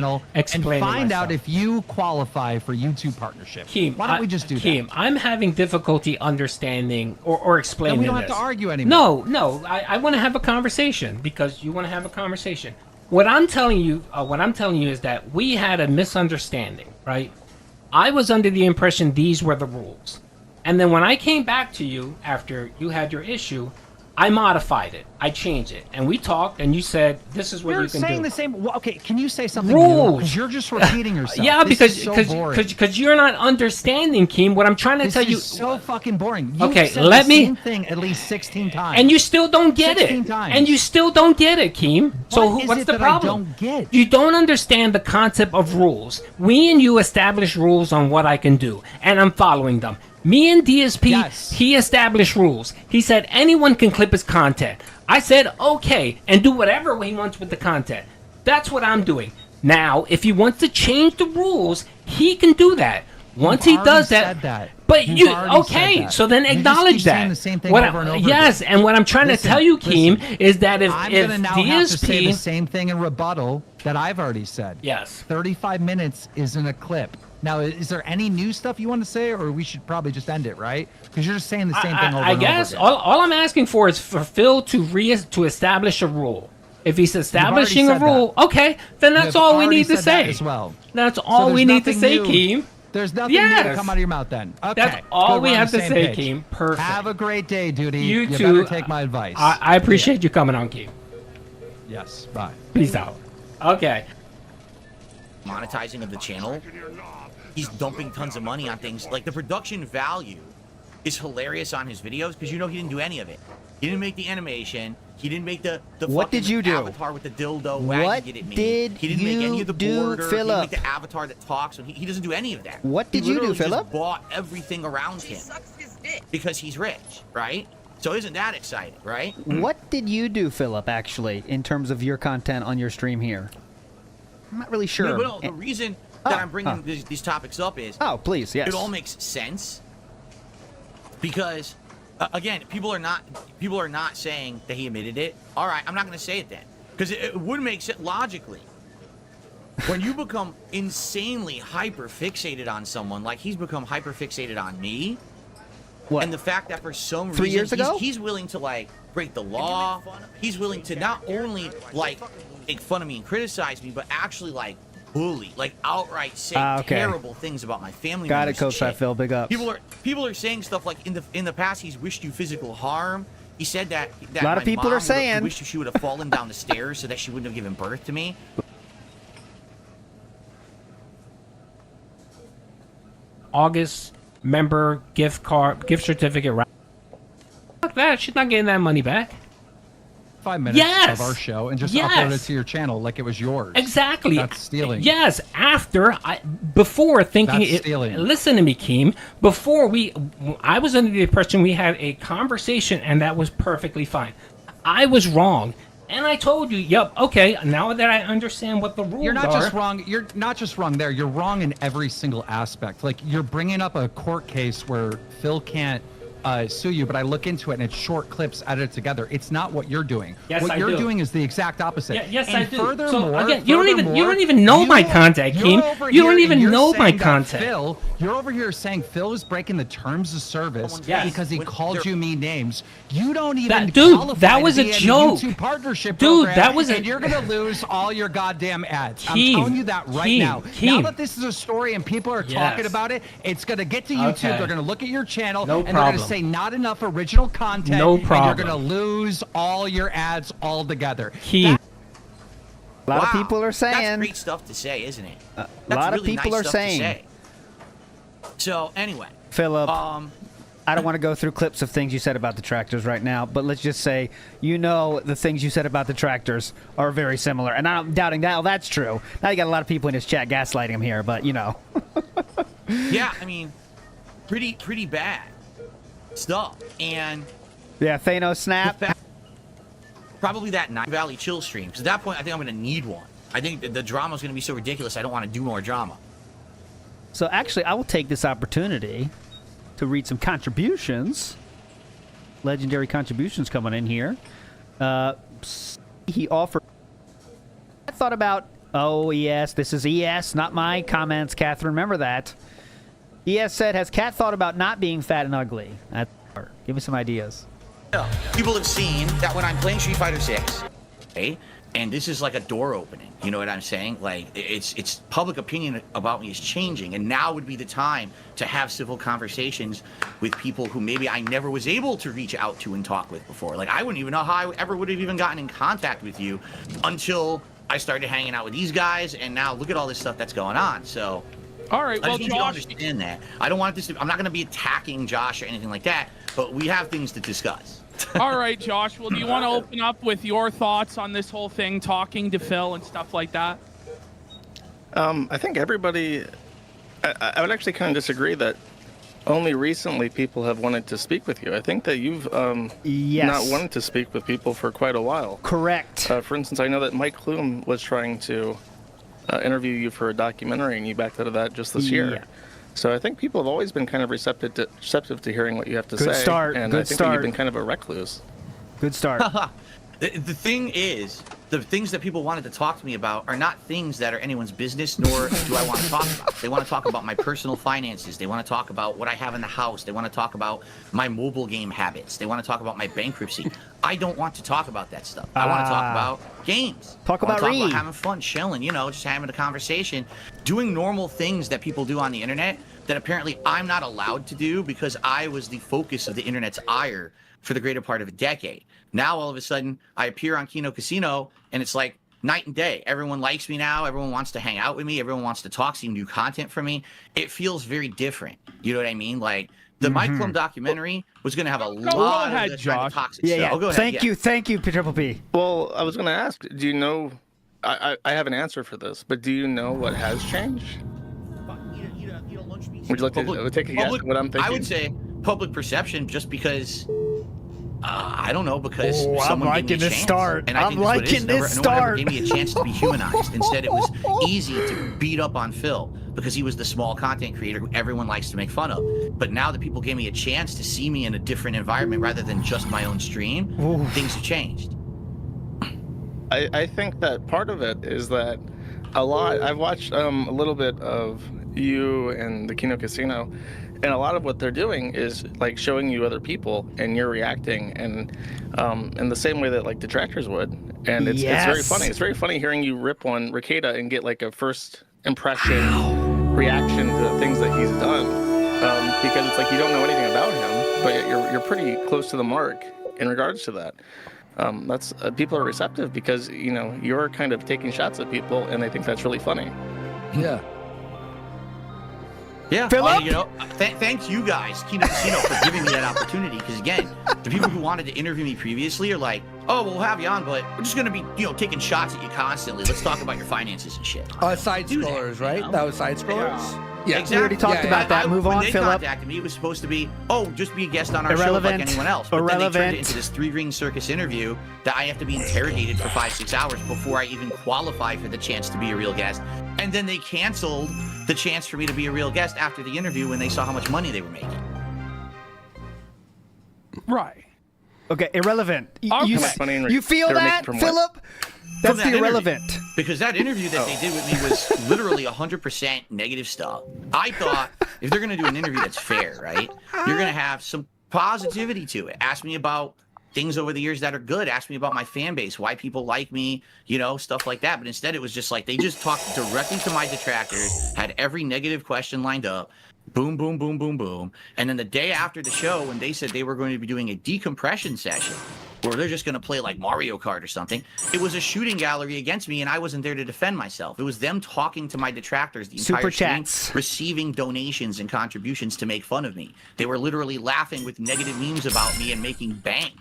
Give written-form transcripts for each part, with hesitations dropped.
and find out if you qualify for YouTube partnership. Keem, why don't we just do Keem, that? I'm having difficulty understanding or explaining And we don't this. have to argue anymore. No, I want to have a conversation because you want to have a conversation. What I'm telling you is that we had a misunderstanding, right? I was under the impression these were the rules. And then when I came back to you after you had your issue, I modified it. I changed it. And we talked, and you said, this is what you can do. You're saying the same... Well, okay, can you say something rules? Because you're just repeating yourself. Yeah, this because you're not understanding, Keem. What I'm trying to tell you... This is so fucking boring. Okay, said let the me... same thing at least 16 times. And you still don't get 16 it. times. And you still don't get it, Keem. So what's the problem? I don't get? You don't understand the concept of rules. We and you established rules on what I can do, and I'm following them. Me and DSP, Yes. he established rules. He said anyone can clip his content. I said, okay, and do whatever he wants with the content. That's what I'm doing. Now, if he wants to change the rules, he can do that. Once he does that, but you okay? So then acknowledge that. The same thing over and over yes, again. and what I'm trying to tell you, Keem, is that if I'm gonna now have to say the DSP, same thing in rebuttal that I've already said. yes, 35 minutes isn't a clip. Now, is there any new stuff you want to say, or we should probably just end it, right? Because you're just saying the same thing over and over again. I guess all I'm asking for is for Phil to establish a rule. If he's establishing a rule, okay, then that's all we need to say. As well. That's all we need to say, Keem. There's nothing new to come out of your mouth then. Okay. That's all Good, we we're on have the to same say, page. Keem. Perfect. Have a great day, Duty. You You too. better take my advice. I appreciate you coming on, Keem. Yes. Bye. Peace out. Okay. Monetizing of the channel, he's dumping tons of money on things. Like, the production value is hilarious on his videos because you know he didn't do any of it. He didn't make the animation. He didn't make the What did you do? avatar with the dildo. What get it made. did He didn't make any of the you border. do, He didn't Philip? make the avatar that talks. So he doesn't do any of that. What did He you do, literally Philip? just bought everything around him because he's rich, right? So isn't that exciting, right? What did you do, Philip, actually, in terms of your content on your stream here? I'm not really sure. No, the reason that I'm bringing these topics up is... Oh, please, yes. It all makes sense because, again, people are not saying that he admitted it. All right, I'm not going to say it then because it would make sense logically. When you become insanely hyper fixated on someone, like he's become hyper fixated on me, what? And the fact that for some 3 years reason ago he's willing to like break the law, he's willing to not only like make fun of me and criticize me, but actually like bully, like outright say terrible things about my family. Got it, Coach. I feel big up. People are saying stuff like in the past he's wished you physical harm. He said that a lot of people are saying wished she would have fallen down the stairs so that she wouldn't have given birth to me. August member gift certificate. Fuck that. She's not getting that money back. 5 minutes of our show and just upload it to your channel like it was yours. Exactly. That's stealing. Yes, before thinking That's stealing. Listen to me, Keem. Before I was under the impression we had a conversation and that was perfectly fine. I was wrong. And I told you, yep, okay, now that I understand what the rules are. You're not just wrong. You're not just wrong there. You're wrong in every single aspect. Like, you're bringing up a court case where Phil can't sue you, but I look into it and it's short clips edited together. It's not what you're doing. Yes, what you're doing is the exact opposite. Yes, and I do. Furthermore, so again, you don't even know my content, Keem. You don't even know my content. Phil, you're over here saying Phil is breaking the terms of service because he called you mean names. You don't even that was a joke. YouTube partnership dude, program, that was and you're gonna lose all your goddamn ads. Keem, I'm telling you that right now. Now that this is a story and people are talking about it, it's gonna get to YouTube. They're gonna look at your channel and they're gonna say not enough original content. No problem. And you're gonna lose all your ads altogether. Keem. A lot of people are saying. That's great stuff to say, isn't it? A lot of people are saying. So anyway, Philip, I don't want to go through clips of things you said about the tractors right now, but let's just say, the things you said about the tractors are very similar, and I'm doubting that. Oh, that's true. Now you got a lot of people in his chat gaslighting him here, but yeah, I mean, pretty bad stuff, and Thanos snap. Probably that Night Valley chill stream. Because at that point, I think I'm going to need one. I think the drama is going to be so ridiculous. I don't want to do more drama. So actually, I will take this opportunity to read some contributions. Legendary contributions coming in here. He offered. I thought about Oh, ES. This is ES, not my comments, Catherine. Remember that. ES said, has Cat thought about not being fat and ugly? Give me some ideas. People have seen that when I'm playing Street Fighter 6, okay, and this is like a door opening. You know what I'm saying? Like, it's public opinion about me is changing, and now would be the time to have civil conversations with people who maybe I never was able to reach out to and talk with before. Like, I wouldn't even know how I ever would have even gotten in contact with you until I started hanging out with these guys, and now look at all this stuff that's going on. So, all right, I well, just need you to Josh, understand that. I don't want this to, I'm not going to be attacking Josh or anything like that, but we have things to discuss. all right, Josh. Well, do you want to open up with your thoughts on this whole thing, talking to Phil and stuff like that? I think everybody. I would actually kind of disagree that only recently people have wanted to speak with you. I think that you've not wanted to speak with people for quite a while. Correct. For instance, I know that Mike Klum was trying to interview you for a documentary, and you backed out of that just this year. Yeah. So I think people have always been kind of receptive to hearing what you have to Good say. start. And Good I think start. that you've been kind of a recluse. Good start. The thing is, the things that people wanted to talk to me about are not things that are anyone's business, nor do I want to talk about. They want to talk about my personal finances. They want to talk about what I have in the house. They want to talk about my mobile game habits. They want to talk about my bankruptcy. I don't want to talk about that stuff. I want to talk about games. Talk I wanna about talk about Reed. having fun, chilling, you know, just having a conversation, doing normal things that people do on the internet that apparently I'm not allowed to do because I was the focus of the internet's ire for the greater part of a decade. Now, all of a sudden, I appear on Kino Casino, and it's like night and day. Everyone likes me now. Everyone wants to hang out with me. Everyone wants to talk, see new content from me. It feels very different. You know what I mean? Like, the Mike Klum documentary was going to have a lot ahead, of this kind of Josh. toxic Yeah, stuff. yeah. Oh, go ahead. Thank you, Triple P. Well, I was going to ask, do you know? I have an answer for this, but do you know what has changed? Would you like to take a guess at what I'm thinking? I would say public perception, just because I don't know, because Oh, I'm someone gave liking me a this chance. start. And I I'm think that's what it is. liking this No one ever start. gave me a chance to be humanized. Instead, it was easy to beat up on Phil because he was the small content creator who everyone likes to make fun of. But now that people gave me a chance to see me in a different environment rather than just my own stream, things have changed. I think that part of it is that I've watched a little bit of you and the Kino Casino, and a lot of what they're doing is like showing you other people and you're reacting and in the same way that like detractors would. And it's very funny. It's very funny hearing you rip on Ricada and get like a first impression reaction to the things that he's done. Because it's like you don't know anything about him, but you're pretty close to the mark in regards to that. That's people are receptive because you know you're kind of taking shots at people and they think that's really funny. Yeah. Yeah, Philip? you know, thanks you guys, Kino Casino, for giving me that opportunity. Because again, the people who wanted to interview me previously are like, "Oh, we'll have you on, but we're just gonna be, you know, taking shots at you constantly. Let's talk about your finances and shit." Side Do that, scrollers, you right? know? That was side scrollers. Yeah, We already talked about that. Move on, when they Philip. contacted me, it was supposed to be, oh, just be a guest on our show Irrelevant. like anyone else. But then they turned Irrelevant. it into this 3-ring circus interview that I have to be interrogated for 5-6 hours before I even qualify for the chance to be a real guest. And then they canceled the chance for me to be a real guest after the interview when they saw how much money they were making. Right. Okay, irrelevant. Okay. You feel They're making that, from what? Philip? That's From that the irrelevant. interview. Because that interview that they did with me was literally 100% negative stuff. I thought if they're going to do an interview that's fair, right, you're going to have some positivity to it. Ask me about things over the years that are good. Ask me about my fan base, why people like me, you know, stuff like that. But instead, it was just like they just talked directly to my detractors, had every negative question lined up. Boom, boom, boom, boom, boom. And then the day after the show, when they said they were going to be doing a decompression session, where they're just going to play like Mario Kart or something, it was a shooting gallery against me, and I wasn't there to defend myself. It was them talking to my detractors the entire Super stream, chats. receiving donations and contributions to make fun of me. They were literally laughing with negative memes about me and making bank.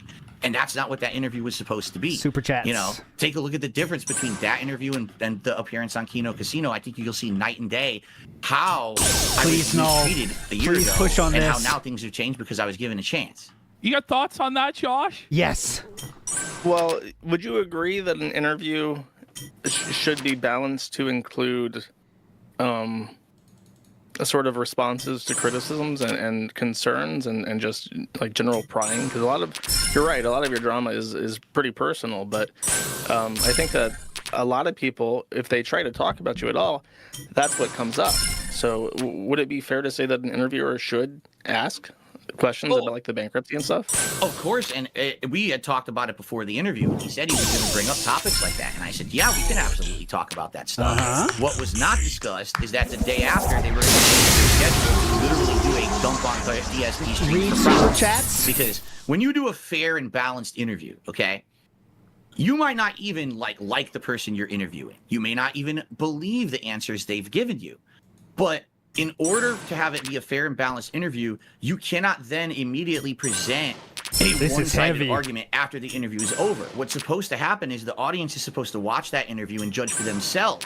And that's not what that interview was supposed to be. Super chats. You know, take a look at the difference between that interview and the appearance on Kino Casino. I think you'll see night and day how I Please, was no. treated a year Please ago push on and how this. now things have changed because I was given a chance. You got thoughts on that, Josh? Yes. Well, would you agree that an interview should be balanced to include a sort of responses to criticisms and concerns and just like general prying? Because you're right, a lot of your drama is pretty personal, but I think that a lot of people, if they try to talk about you at all, that's what comes up. So would it be fair to say that an interviewer should ask questions about like the bankruptcy and stuff? Of course, and we had talked about it before the interview. He said he was going to bring up topics like that, and I said, yeah, we can absolutely talk about that stuff. What was not discussed is that the day after they were going to change their schedule to literally do a dump on DSP stream Read for super profit. chats. Because when you do a fair and balanced interview, okay, you might not even like the person you're interviewing. You may not even believe the answers they've given you, but in order to have it be a fair and balanced interview, you cannot then immediately present a one-sided argument after the interview is over. What's supposed to happen is the audience is supposed to watch that interview and judge for themselves.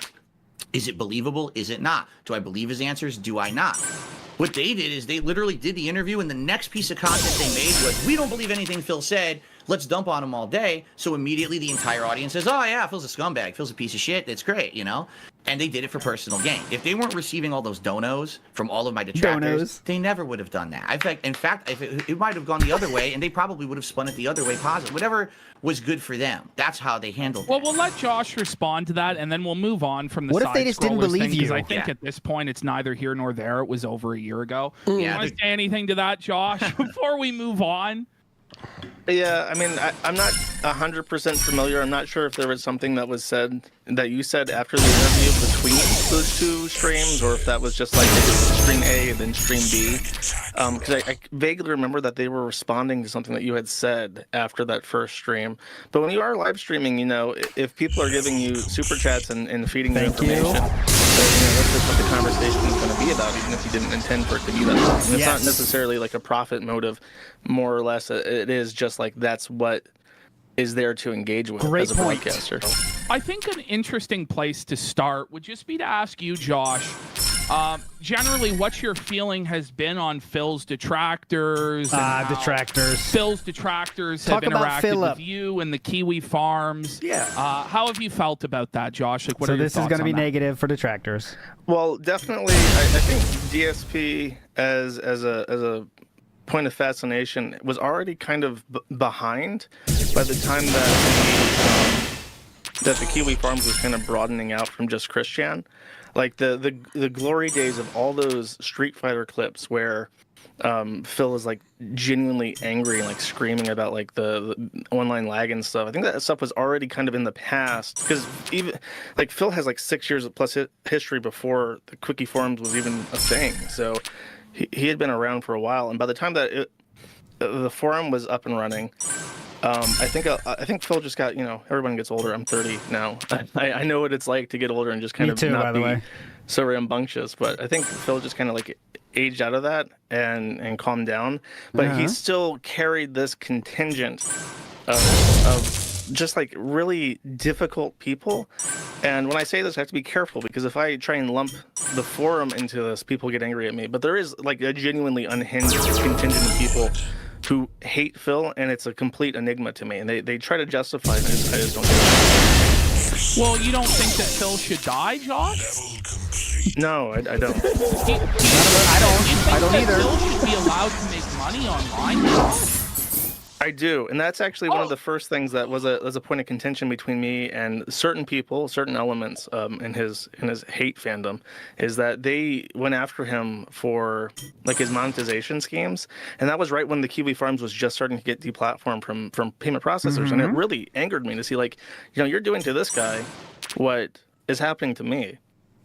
Is it believable? Is it not? Do I believe his answers? Do I not? What they did is they literally did the interview, and the next piece of content they made was, we don't believe anything Phil said. Let's dump on him all day. So immediately the entire audience says, oh yeah, Phil's a scumbag. Phil's a piece of shit. That's great, you know? And they did it for personal gain. If they weren't receiving all those donos from all of my detractors, they never would have done that. In fact, if it might have gone the other way, and they probably would have spun it the other way positive. Whatever was good for them. That's how they handled it. Well, we'll let Josh respond to that, and then we'll move on from the What if they just didn't believe you? Because I think at this point, it's neither here nor there. It was over a year ago. Yeah, Want to say anything to that, Josh, before we move on? Yeah, I mean, I'm not 100% familiar. I'm not sure if there was something that was said that you said after the interview between those two streams, or if that was just like stream A and then stream B. Because I vaguely remember that they were responding to something that you had said after that first stream. But when you are live streaming, you know, if people are giving you super chats and feeding you information, that's just what the conversation is going to be about, even if you didn't intend for it to be that. And it's not necessarily like a profit motive, more or less. It is just like that's what is there to engage with as a broadcaster. I think an interesting place to start would just be to ask you, Josh, generally what your feeling has been on Phil's detractors. Detractors. Phil's detractors have interacted with you and the Kiwi Farms. Yeah. How have you felt about that, Josh? Like, what are your thoughts on that? So this is going to be negative for detractors. Well, definitely, I think DSP as a point of fascination was already kind of behind by the time that the Kiwi Farms was kind of broadening out from just Christian. Like the glory days of all those Street Fighter clips where Phil is like genuinely angry and like screaming about like the online lag and stuff. I think that stuff was already kind of in the past, because even like Phil has like 6 years plus history before the Quickie Forums was even a thing. So he had been around for a while, and by the time that the forum was up and running, I think Phil just got, everyone gets older. I'm 30 now. I know what it's like to get older and just kind of not be so rambunctious. But I think Phil just kind of like aged out of that and calmed down. But he still carried this contingent of just like really difficult people. And when I say this, I have to be careful, because if I try and lump the forum into this, people get angry at me. But there is like a genuinely unhinged contingent of people who hate Phil, and it's a complete enigma to me. And they try to justify it, and I just don't get it. Well, you don't think that Phil should die, Josh? No, I don't. I don't either. Phil should be allowed to make money online, Josh? I do, and that's actually one of the first things that was a point of contention between me and certain people, certain elements in his hate fandom, is that they went after him for like his monetization schemes, and that was right when the Kiwi Farms was just starting to get deplatformed from payment processors, and it really angered me to see like, you're doing to this guy what is happening to me.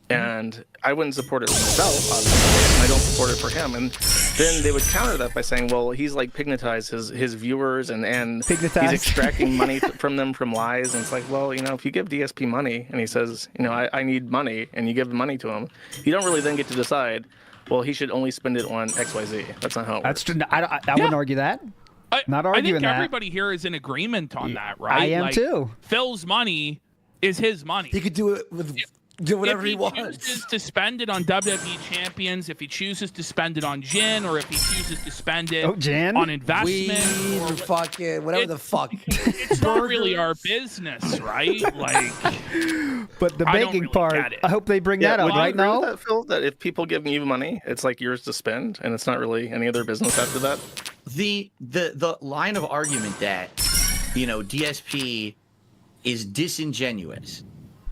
And I wouldn't support it for myself, obviously, and I don't support it for him. And then they would counter that by saying, well, he's like Pignatized his viewers, and he's extracting money from them from lies. And it's like, well, if you give DSP money and he says, I need money, and you give the money to him, you don't really then get to decide, well, he should only spend it on XYZ. That's not how it works. That's true. I wouldn't argue that. Not arguing that. I think everybody here is in agreement on that, right? I am too. Phil's money is his money. He could do it with... Do whatever he wants. If he chooses to spend it on WWE champions, if he chooses to spend it on Jin, or if he chooses to spend it on investment, or fucking whatever the fuck. It's not really our business, right? Like, but the banking part, I hope they bring that up right now. That, Phil, that if people give you money, it's like yours to spend, and it's not really any other business after that. The line of argument that DSP is disingenuous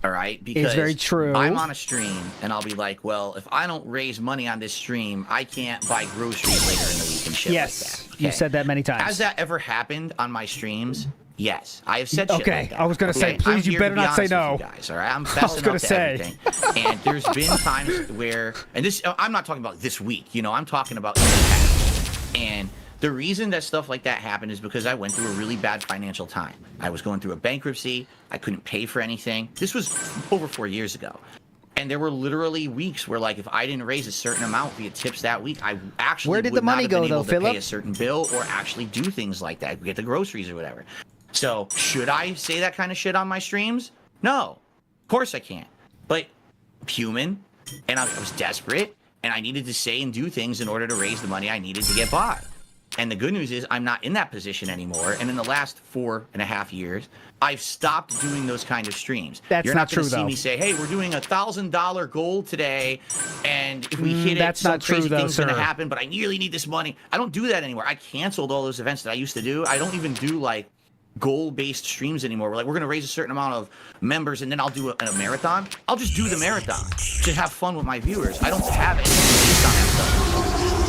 All right, because very true. I'm on a stream and I'll be like, well, if I don't raise money on this stream, I can't buy groceries later in the week and shit Yes, like that. you said that many times. Has that ever happened on my streams? Yes, I have said shit Okay, like that. I was gonna say, please, I'm you here better to be not say honest no. with you guys, all right, I'm was fessing gonna up to say. everything. And there's been times where, and this, I'm not talking about this week, you know, I'm talking about in the past. And the reason that stuff like that happened is because I went through a really bad financial time. I was going through a bankruptcy. I couldn't pay for anything. This was over 4 years ago. And there were literally weeks where, like, if I didn't raise a certain amount via tips that week, I actually Where did would the money not have go, been able though, to pay Philip? a certain bill or actually do things like that, get the groceries or whatever. So should I say that kind of shit on my streams? No, of course I can't. But I'm human, and I was desperate, and I needed to say and do things in order to raise the money I needed to get by. And the good news is I'm not in that position anymore. And in the last 4.5 years, I've stopped doing those kind of streams. That's You're not not going true, to see though. me say, hey, we're doing $1,000 goal today, and if we hit it, that's some not true, crazy though, thing's going to sir. happen, but I really need this money. I don't do that anymore. I canceled all those events that I used to do. I don't even do, like, goal-based streams anymore. We're like, we're going to raise a certain amount of members, and then I'll do a marathon. I'll just do the marathon to have fun with my viewers. I don't have anything based on that stuff.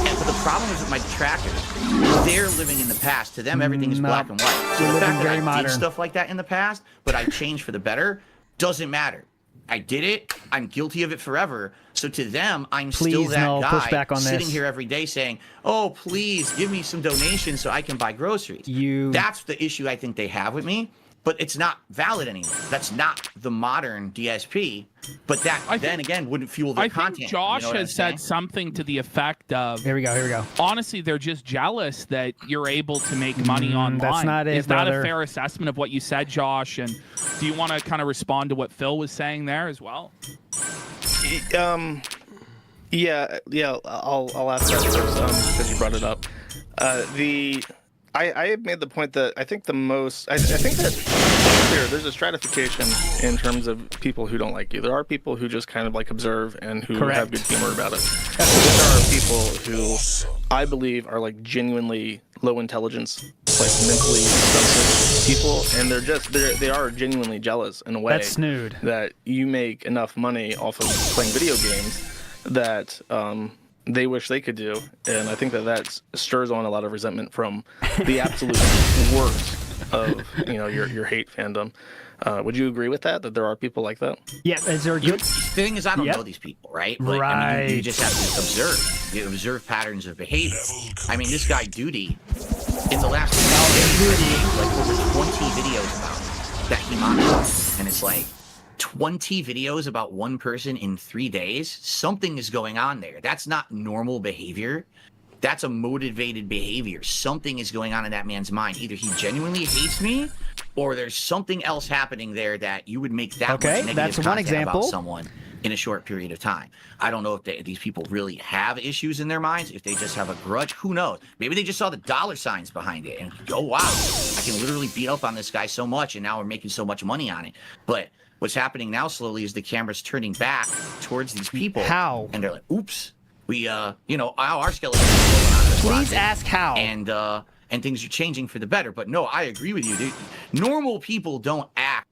And but the problem is with my detractors, they're living in the past. To them, everything is black and white. So You're the living fact very that I modern. did stuff like that in the past, but I changed for the better, doesn't matter. I did it. I'm guilty of it forever. So to them, I'm still Please, that no, guy push back on sitting this. here every day saying, "Oh, please give me some donations so I can buy groceries." That's the issue I think they have with me. But it's not valid anymore. That's not the modern DSP. But that then again wouldn't fuel their I content. think Josh you know has said something to the effect of, Here we go. honestly, they're just jealous that you're able to make money online. That's not it, Is that brother. a fair assessment of what you said, Josh? And do you want to kind of respond to what Phil was saying there as well? Yeah. I'll ask that first because you brought it up. I have made the point that I think the most. I think that clear. There's a stratification in terms of people who don't like you. There are people who just kind of like observe and who have good humor about it. But then there are people who I believe are like genuinely low intelligence, like mentally stunted people, and they are genuinely jealous in a way. That's snood. That you make enough money off of playing video games that they wish they could do, and I think that stirs on a lot of resentment from the absolute worst of your hate fandom. Would you agree with that there are people like that? Yeah, is there a good? The thing is, I don't know these people, right? But, I mean, you just have to observe. You observe patterns of behavior. I mean, this guy Duty, in the last 2 days, made like over 20 videos about that he monetized, and it's like 20 videos about one person in 3 days. Something is going on there. That's not normal behavior. That's a motivated behavior. Something is going on in that man's mind. Either he genuinely hates me, or there's something else happening there that you would make that much negative that's one content example. about someone in a short period of time. I don't know if these people really have issues in their minds, if they just have a grudge. Who knows? Maybe they just saw the dollar signs behind it and, oh, wow, I can literally beat up on this guy so much, and now we're making so much money on it. But what's happening now slowly is the camera's turning back towards these people. How? And they're like, oops, we, our skeleton is going on in this Please project. ask how. And things are changing for the better. But no, I agree with you, dude. Normal people don't act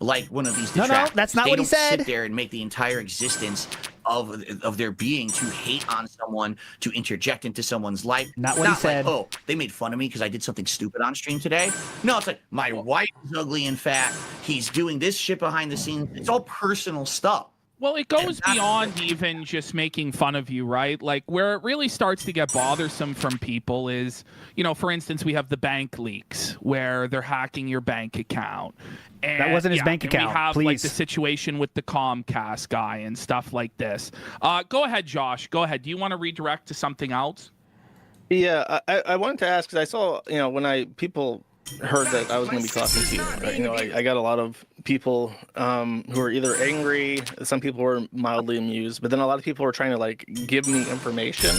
like one of these detractors. No, that's not they what he don't said. Sit there and make the entire existence of their being to hate on someone, to interject into someone's life. Not what he said. Like, oh, they made fun of me because I did something stupid on stream today. No, it's like my wife is ugly and fat. He's doing this shit behind the scenes. It's all personal stuff. Well, it goes beyond even just making fun of you, right? Like, where it really starts to get bothersome from people is, for instance, we have the bank leaks where they're hacking your bank account. And, that wasn't his bank and account. We have please. like the situation with the Comcast guy and stuff like this. Go ahead, Josh. Go ahead. Do you want to redirect to something else? Yeah, I wanted to ask because I saw, when people heard that I was going to be talking to you, I got a lot of people who are either angry, some people were mildly amused, but then a lot of people were trying to like give me information.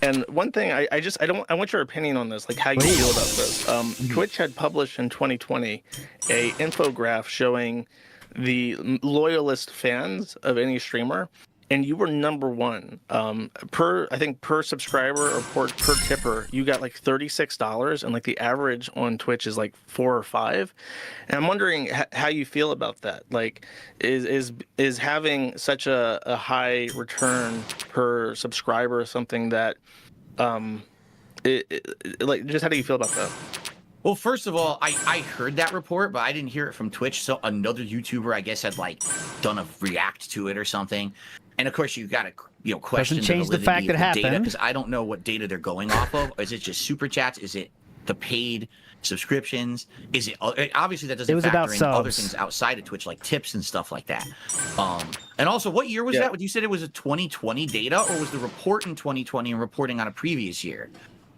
And one thing I want your opinion on this, like how you feel about this. Twitch had published in 2020 a infograph showing the loyalist fans of any streamer, and you were number one. Per subscriber or per tipper, you got like $36, and like the average on Twitch is like 4 or 5. And I'm wondering how you feel about that. Like, is having such a high return per subscriber something that, like, just how do you feel about that? Well, first of all, I heard that report, but I didn't hear it from Twitch. So another YouTuber, I guess, had like done a react to it or something. And of course, you got to question Doesn't change the validity fact of it the data, happened. because I don't know what data they're going off of. Is it just super chats? Is it the paid subscriptions? Is it obviously that doesn't factor in other things outside of Twitch, like tips and stuff like that. And also, what year was that? You said it was a 2020 data, or was the report in 2020 and reporting on a previous year?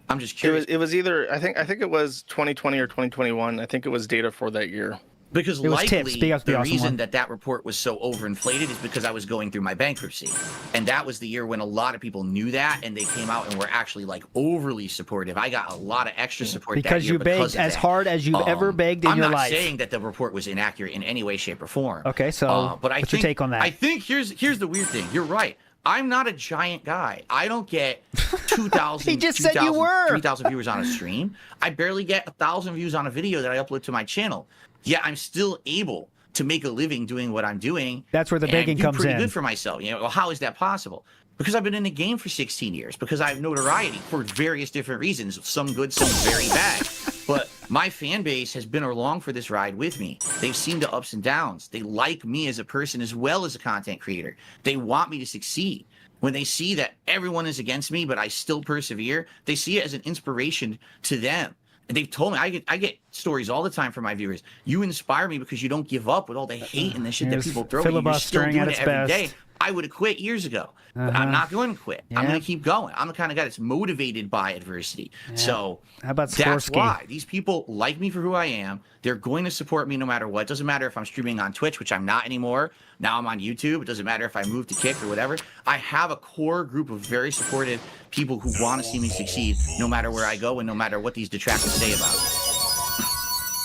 I'm just curious. It was either I think it was 2020 or 2021. I think it was data for that year. Because It was likely tips. The the awesome reason one. that report was so overinflated is because I was going through my bankruptcy. And that was the year when a lot of people knew that, and they came out and were actually like overly supportive. I got a lot of extra support Because that year you begged as hard as you've ever begged in your life. I'm not saying that the report was inaccurate in any way, shape, or form. Okay, so but what's your take on that? I think here's the weird thing. You're right. I'm not a giant guy. I don't get 2,000, He just said you were. 3,000 viewers on a stream. I barely get 1,000 views on a video that I upload to my channel. Yet I'm still able to make a living doing what I'm doing. That's where the begging and do comes pretty in. good for myself. Well, how is that possible? Because I've been in the game for 16 years. Because I have notoriety for various different reasons. Some good, some very bad. But my fan base has been along for this ride with me. They've seen the ups and downs. They like me as a person as well as a content creator. They want me to succeed. When they see that everyone is against me, but I still persevere, they see it as an inspiration to them. And they've told me, I get stories all the time from my viewers. You inspire me because you don't give up with all the hate and the shit that people throw at you. You're still filibustering doing at it its every best. day. I would have quit years ago, but I'm not going to quit. I'm going to keep going. I'm the kind of guy that's motivated by adversity. So How about that's Skorsky? why these people like me for who I am. They're going to support me no matter what. It doesn't matter if I'm streaming on Twitch, which I'm not anymore. Now I'm on YouTube. It doesn't matter if I move to Kick or whatever. I have a core group of very supportive people who want to see me succeed no matter where I go and no matter what these detractors say about it.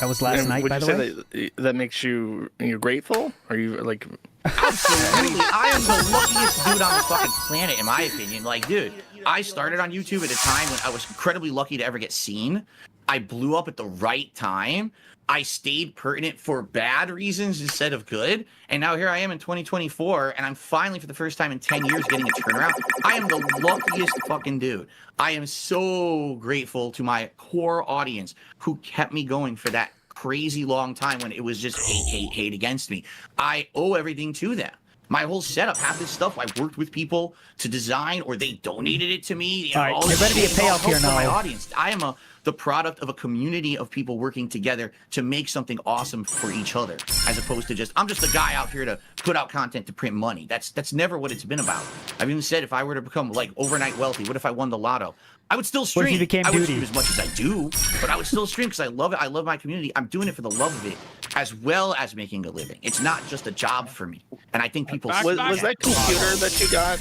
That was last night, would by you the way. say that makes you're grateful? Are you like? Absolutely. I am the luckiest dude on the fucking planet, in my opinion. Like, dude, I started on YouTube at a time when I was incredibly lucky to ever get seen. I blew up at the right time. I stayed pertinent for bad reasons instead of good. And now here I am in 2024, and I'm finally, for the first time in 10 years, getting a turnaround. I am the luckiest fucking dude. I am so grateful to my core audience who kept me going for that crazy long time when it was just hate against me. I owe everything to them. My whole setup, half this stuff, I worked with people to design, or they donated it to me. You know, All right, all there this better be a shit, all payoff here help from my now. audience. I am the product of a community of people working together to make something awesome for each other, as opposed to I'm just a guy out here to put out content to print money. That's never what it's been about. I've even said if I were to become like overnight wealthy, what if I won the lotto? I would still stream. What if you became I would Duty? stream as much as I do, but I would still stream because I love it. I love my community. I'm doing it for the love of it, as well as making a living. It's not just a job for me. And I think people Was that computer that you got?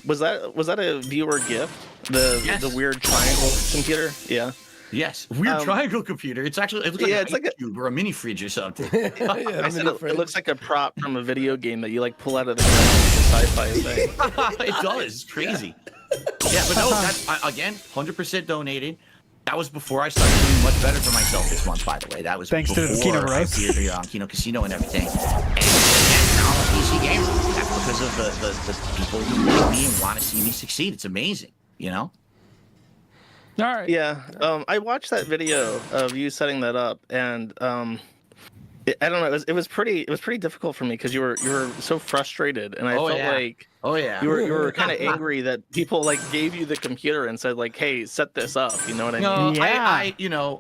Was that a viewer gift? Yes. The weird triangle computer? Yeah. Yes, weird triangle computer. It looks like it's a like cube or a mini fridge or something. I said it looks like a prop from a video game that you like pull out of the sci-fi thing. It does. It's crazy. Yeah, but no, that's again 100% donated. That was before I started doing much better for myself this month, by the way. That was Thanks to before the Kino, right? I appeared here on Kino Casino and everything. And now I'm a PC gamer. That's because of the people who like me and want to see me succeed. It's amazing, you know? All right. Yeah. I watched that video of you setting that up, and I don't know. It was pretty difficult for me because you were so frustrated, and I felt like you were kind of angry that people like gave you the computer and said like, "Hey, set this up." You know what I mean? No, I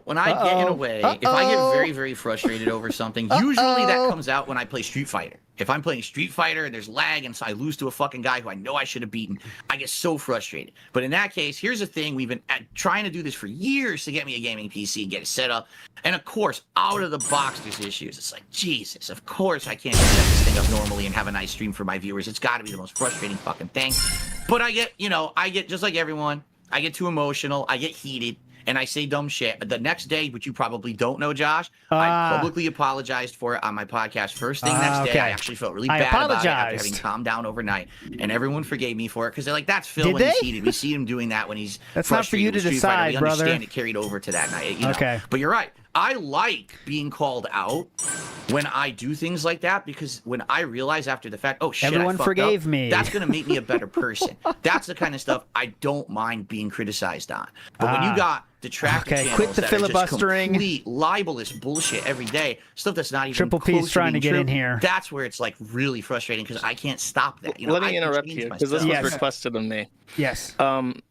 when I get in a way, if I get very, very frustrated over something, usually that comes out when I play Street Fighter. If I'm playing Street Fighter and there's lag and so I lose to a fucking guy who I know I should have beaten, I get so frustrated. But in that case, here's the thing. We've been trying to do this for years to get me a gaming PC and get it set up. And of course, out of the box, there's issues. It's like, Jesus, of course I can't set this thing up normally and have a nice stream for my viewers. It's got to be the most frustrating fucking thing. But I get just like everyone, I get too emotional. I get heated. and I say dumb shit, the next day, which you probably don't know, Josh, I publicly apologized for it on my podcast. First thing next day, I actually felt really bad about it after having calmed down overnight, and everyone forgave me for it because they're like, "That's Phil when he's heated. We see him doing that when he's That's not for you to decide, we brother. understand it carried over to that night, you know? But you're right. I like being called out when I do things like that because when I realize after the fact, oh shit, everyone forgave me. That's gonna make me a better person. That's the kind of stuff I don't mind being criticized on. But when you got detractor channels quit the that filibustering. are just complete libelous bullshit every day, stuff that's not even Triple P's trying to get in here. That's where it's like really frustrating because I can't stop that. You know, Let me interrupt you because this was requested of me. Yes.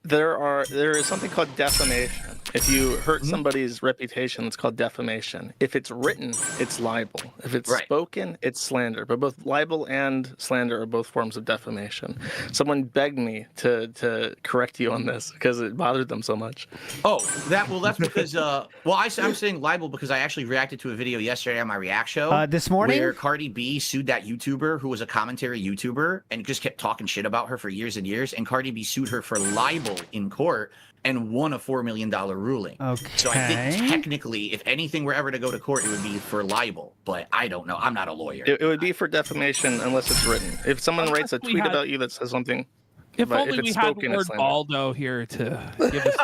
There is something called defamation. If you hurt somebody's reputation, it's called defamation. If it's written, it's libel. If it's spoken, it's slander. But both libel and slander are both forms of defamation. Someone begged me to correct you on this because it bothered them so much. Oh, that's because I'm saying libel because I actually reacted to a video yesterday on my React show this morning where Cardi B sued that YouTuber who was a commentary YouTuber and just kept talking shit about her for years and years, and Cardi B sued her for libel in court and won a $4 million ruling. Okay. So I think technically, if anything were ever to go to court, it would be for libel. But I don't know. I'm not a lawyer. It would be for defamation unless it's written. If someone writes a tweet about you that says something. If only we had spoken, Lord Baldo here to give us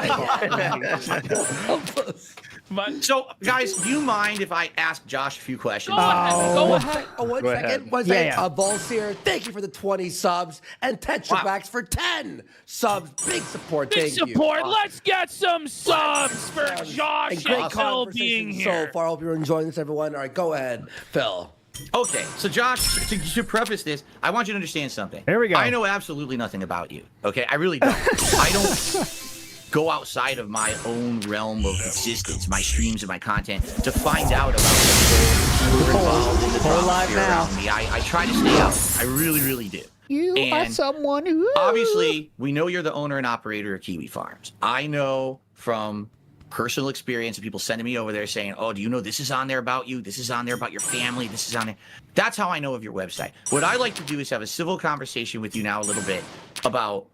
But so, guys, do you mind if I ask Josh a few questions? Go ahead. Oh, one second. One second. Volseer, thank you for the 20 subs. And Tetrabax for 10 subs. Big support. Big Thank support. you. Let's get some subs for Josh And great and Phil being conversation here. so far. I hope you're enjoying this, everyone. All right, go ahead, Phil. Okay, so Josh, to preface this, I want you to understand something. There we go. I know absolutely nothing about you. Okay, I really don't. I don't go outside of my own realm of existence, my streams and my content, to find out about the whole involved in the live now. around me. I try to stay out. I really, really do. You are someone who obviously we know you're the owner and operator of Kiwi Farms. I know from personal experience of people sending me over there saying, oh, do you know this is on there about you? This is on there about your family. This is on there. That's how I know of your website. What I like to do is have a civil conversation with you now a little bit about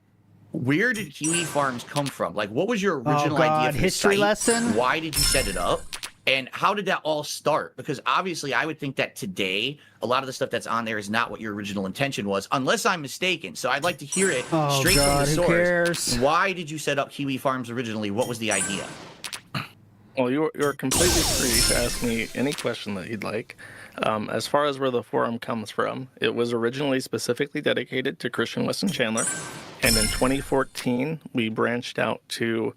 where did Kiwi Farms come from? Like, what was your original idea for history the site? lesson? Why did you set it up? And how did that all start? Because obviously I would think that today, a lot of the stuff that's on there is not what your original intention was, unless I'm mistaken. So I'd like to hear it straight from the source. Who cares? Why did you set up Kiwi Farms originally? What was the idea? Well, you're completely free to ask me any question that you'd like. As far as where the forum comes from, it was originally specifically dedicated to Christian Weston Chandler. And in 2014, we branched out to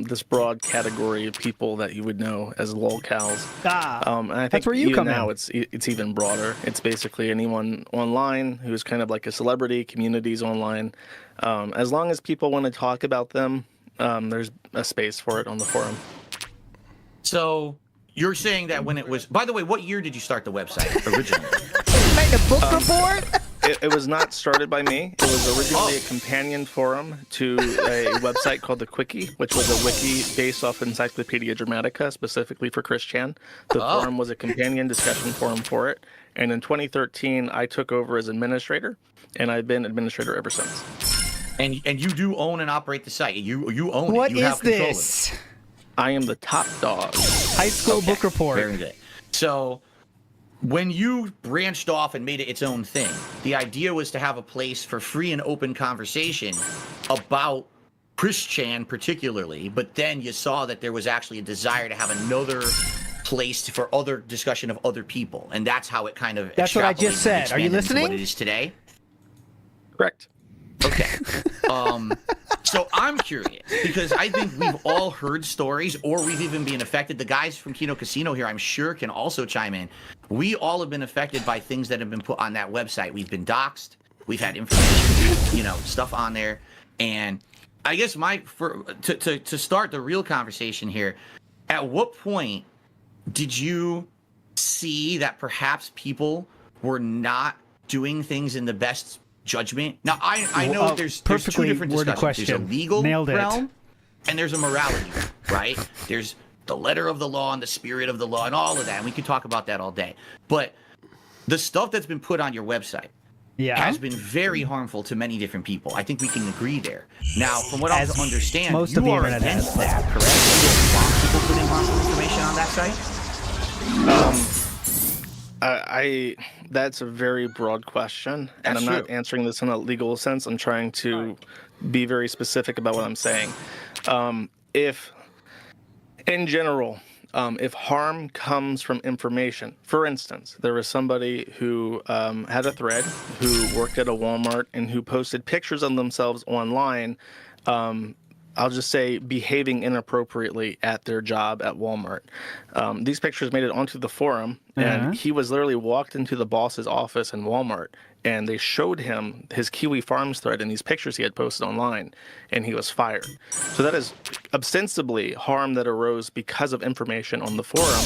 this broad category of people that you would know as lolcows. And I think that's where you come now in. It's even broader. It's basically anyone online who's kind of like a celebrity, communities online. As long as people want to talk about them, there's a space for it on the forum. So you're saying that when it was, by the way, what year did you start the website originally? Make a book report? It was not started by me. It was originally a companion forum to a website called the Quickie, which was a wiki based off Encyclopedia Dramatica, specifically for Chris Chan. The forum was a companion discussion forum for it. And in 2013, I took over as administrator, and I've been administrator ever since. And you do own and operate the site. You own What it. You is have control this? of it. I am the top dog. High school book report. Very good. So when you branched off and made it its own thing, the idea was to have a place for free and open conversation about Chris Chan particularly, but then you saw that there was actually a desire to have another place for other discussion of other people, and that's how it kind of That's what I just extrapolated and said. Are you expanded into listening? what it is today? Correct. Okay. So I'm curious because I think we've all heard stories, or we've even been affected. The guys from Kino Casino here, I'm sure, can also chime in. We all have been affected by things that have been put on that website. We've been doxxed. We've had information, stuff on there. And I guess to start the real conversation here, at what point did you see that perhaps people were not doing things in the best judgment? Now, I know there's two different discussions. Question. There's a legal Nailed it. realm, and there's a morality realm, right? There's the letter of the law and the spirit of the law and all of that, and we could talk about that all day. But the stuff that's been put on your website, has been very harmful to many different people. I think we can agree there. Now, from what I understand, most you of the are internet against has. that, correct? You don't want people putting harmful information on that site? That's a very broad question, and That's I'm not true. answering this in a legal sense. I'm trying to be very specific about what I'm saying. If, in general, if harm comes from information, for instance, there was somebody who had a thread who worked at a Walmart and who posted pictures of themselves online, I'll just say behaving inappropriately at their job at Walmart. These pictures made it onto the forum, and he was literally walked into the boss's office in Walmart, and they showed him his Kiwi Farms thread and these pictures he had posted online, and he was fired. So that is ostensibly harm that arose because of information on the forum.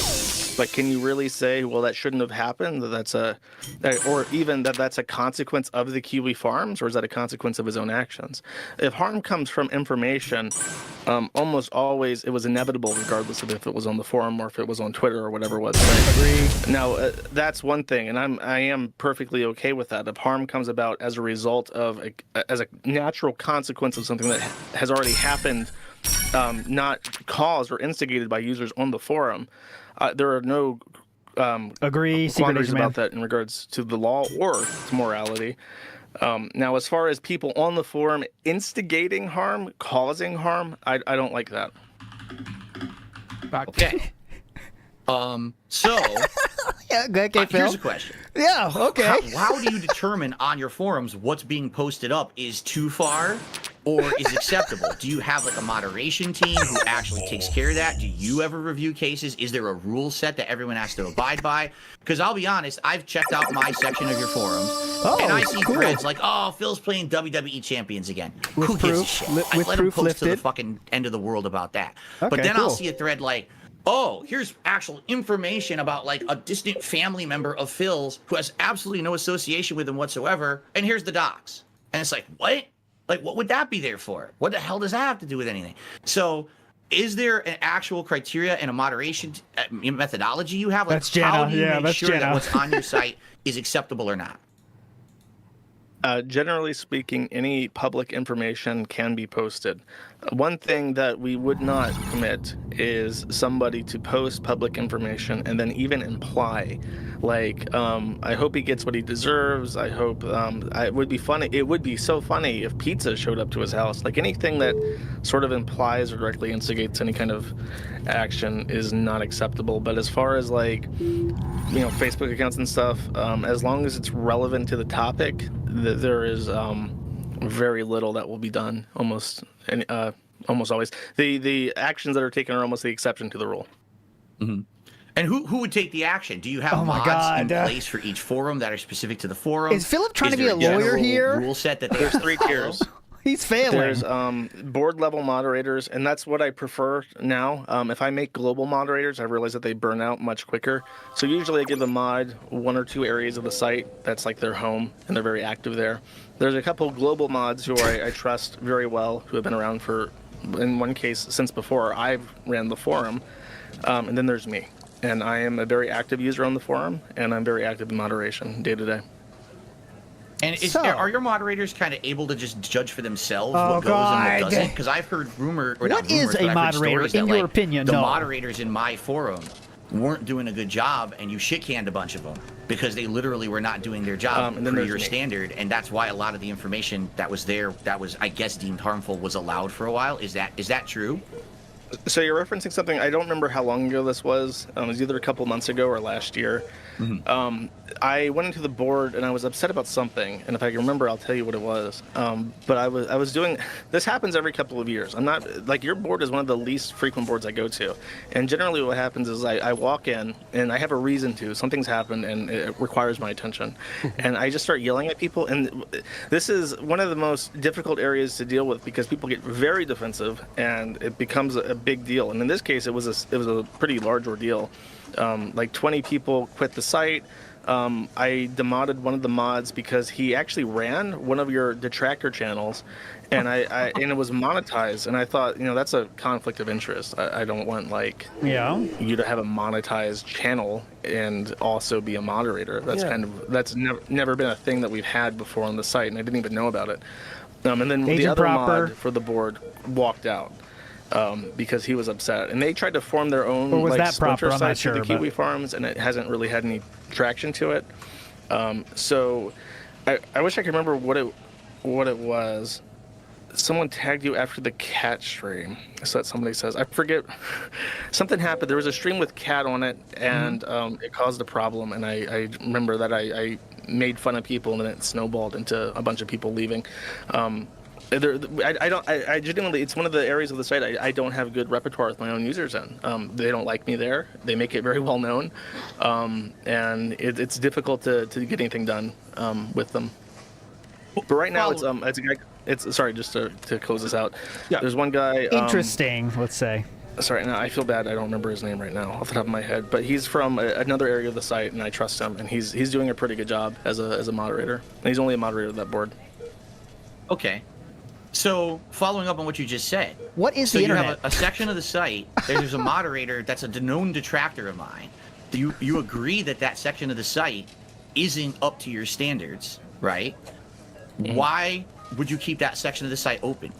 But can you really say, well, that shouldn't have happened? Or even that's a consequence of the Kiwi Farms, or is that a consequence of his own actions? If harm comes from information, almost always it was inevitable, regardless of if it was on the forum or if it was on Twitter or whatever it was. Agree. Now, that's one thing, and I am perfectly okay with that. If harm comes about as a result of as a natural consequence of something that has already happened, not caused or instigated by users on the forum, there are no quandaries about that in regards to the law or to morality. Now, as far as people on the forum instigating harm, causing harm, I don't like that. Okay. So, Yeah, okay, Phil. here's a question. Yeah, okay. How do you determine on your forums what's being posted up is too far or is acceptable? Do you have like a moderation team who actually takes care of that? Do you ever review cases? Is there a rule set that everyone has to abide by? Because I'll be honest, I've checked out my section of your forums, and I see threads like, "Oh, Phil's playing WWE champions again." Who gives a shit? I let him post to the fucking end of the world about that. But then I'll see a thread like, "Oh, here's actual information about like a distant family member of Phil's who has absolutely no association with him whatsoever, and here's the docs." And it's like, what? Like, what would that be there for? What the hell does that have to do with anything? So, is there an actual criteria and a moderation methodology you have? Like, That's Jenna. how do you make That's sure Jenna. that what's on your site is acceptable or not? Generally speaking, any public information can be posted. One thing that we would not permit is somebody to post public information and then even imply, like, I hope he gets what he deserves. I hope it would be funny. It would be so funny if pizza showed up to his house. Like anything that sort of implies or directly instigates any kind of action is not acceptable. But as far as like, Facebook accounts and stuff, as long as it's relevant to the topic, there is very little that will be done. Almost always. The actions that are taken are almost the exception to the rule. Mm-hmm. And who would take the action? Do you have mods in place for each forum that are specific to the forum? Is Philip trying to be there a lawyer here? Rule set that There's 3 tiers. He's failing. There's board level moderators, and that's what I prefer now. If I make global moderators, I realize that they burn out much quicker. So usually I give a mod 1 or 2 areas of the site that's like their home, and they're very active there. There's a couple global mods who I trust very well, who have been around for, in one case, since before I've ran the forum. And then there's me. And I am a very active user on the forum, and I'm very active in moderation day to day. And are your moderators kind of able to just judge for themselves what goes and what doesn't? Because I've heard What is a moderator, in your opinion? The moderators in my forum weren't doing a good job, and you shit-canned a bunch of them because they literally were not doing their job per your standard, and that's why a lot of the information that was there, that was, I guess, deemed harmful, was allowed for a while. Is that true? So you're referencing something, I don't remember how long ago this was. It was either a couple months ago or last year. Mm-hmm. I went into the board and I was upset about something, and if I can remember, I'll tell you what it was. But I was doing, this happens every couple of years. I'm not, like, your board is one of the least frequent boards I go to. And generally what happens is I walk in and I have a reason to, something's happened and it requires my attention. And I just start yelling at people, and this is one of the most difficult areas to deal with because people get very defensive and it becomes a big deal. And in this case, it was a pretty large ordeal. Like 20 people quit the site. I demodded one of the mods because he actually ran one of your detractor channels, and and it was monetized. And I thought, that's a conflict of interest. I don't want you to have a monetized channel and also be a moderator. That's never been a thing that we've had before on the site, and I didn't even know about it. And then the other mod for the board walked out. Because he was upset, and they tried to form their own splinter site to the Kiwi farms, and it hasn't really had any traction to it. So I wish I could remember what it was. Someone tagged you after the cat stream. So that somebody says, I forget. Something happened. There was a stream with cat on it, and it caused a problem. And I remember that I made fun of people, and then it snowballed into a bunch of people leaving. I genuinely, it's one of the areas of the site I don't have good repertoire with my own users in. They don't like me there. They make it very well known, and it's difficult to get anything done with them. But right now, it's a guy. It's sorry, just to close this out. Yeah. There's one guy. Interesting, let's say. Sorry, now I feel bad. I don't remember his name right now off the top of my head, but he's from another area of the site, and I trust him, and he's doing a pretty good job as a moderator. And he's only a moderator of that board. Okay. So, following up on what you just said. What is the internet? So you have a section of the site, there's a moderator that's a known detractor of mine. You agree that section of the site isn't up to your standards, right? Mm-hmm. Why would you keep that section of the site open?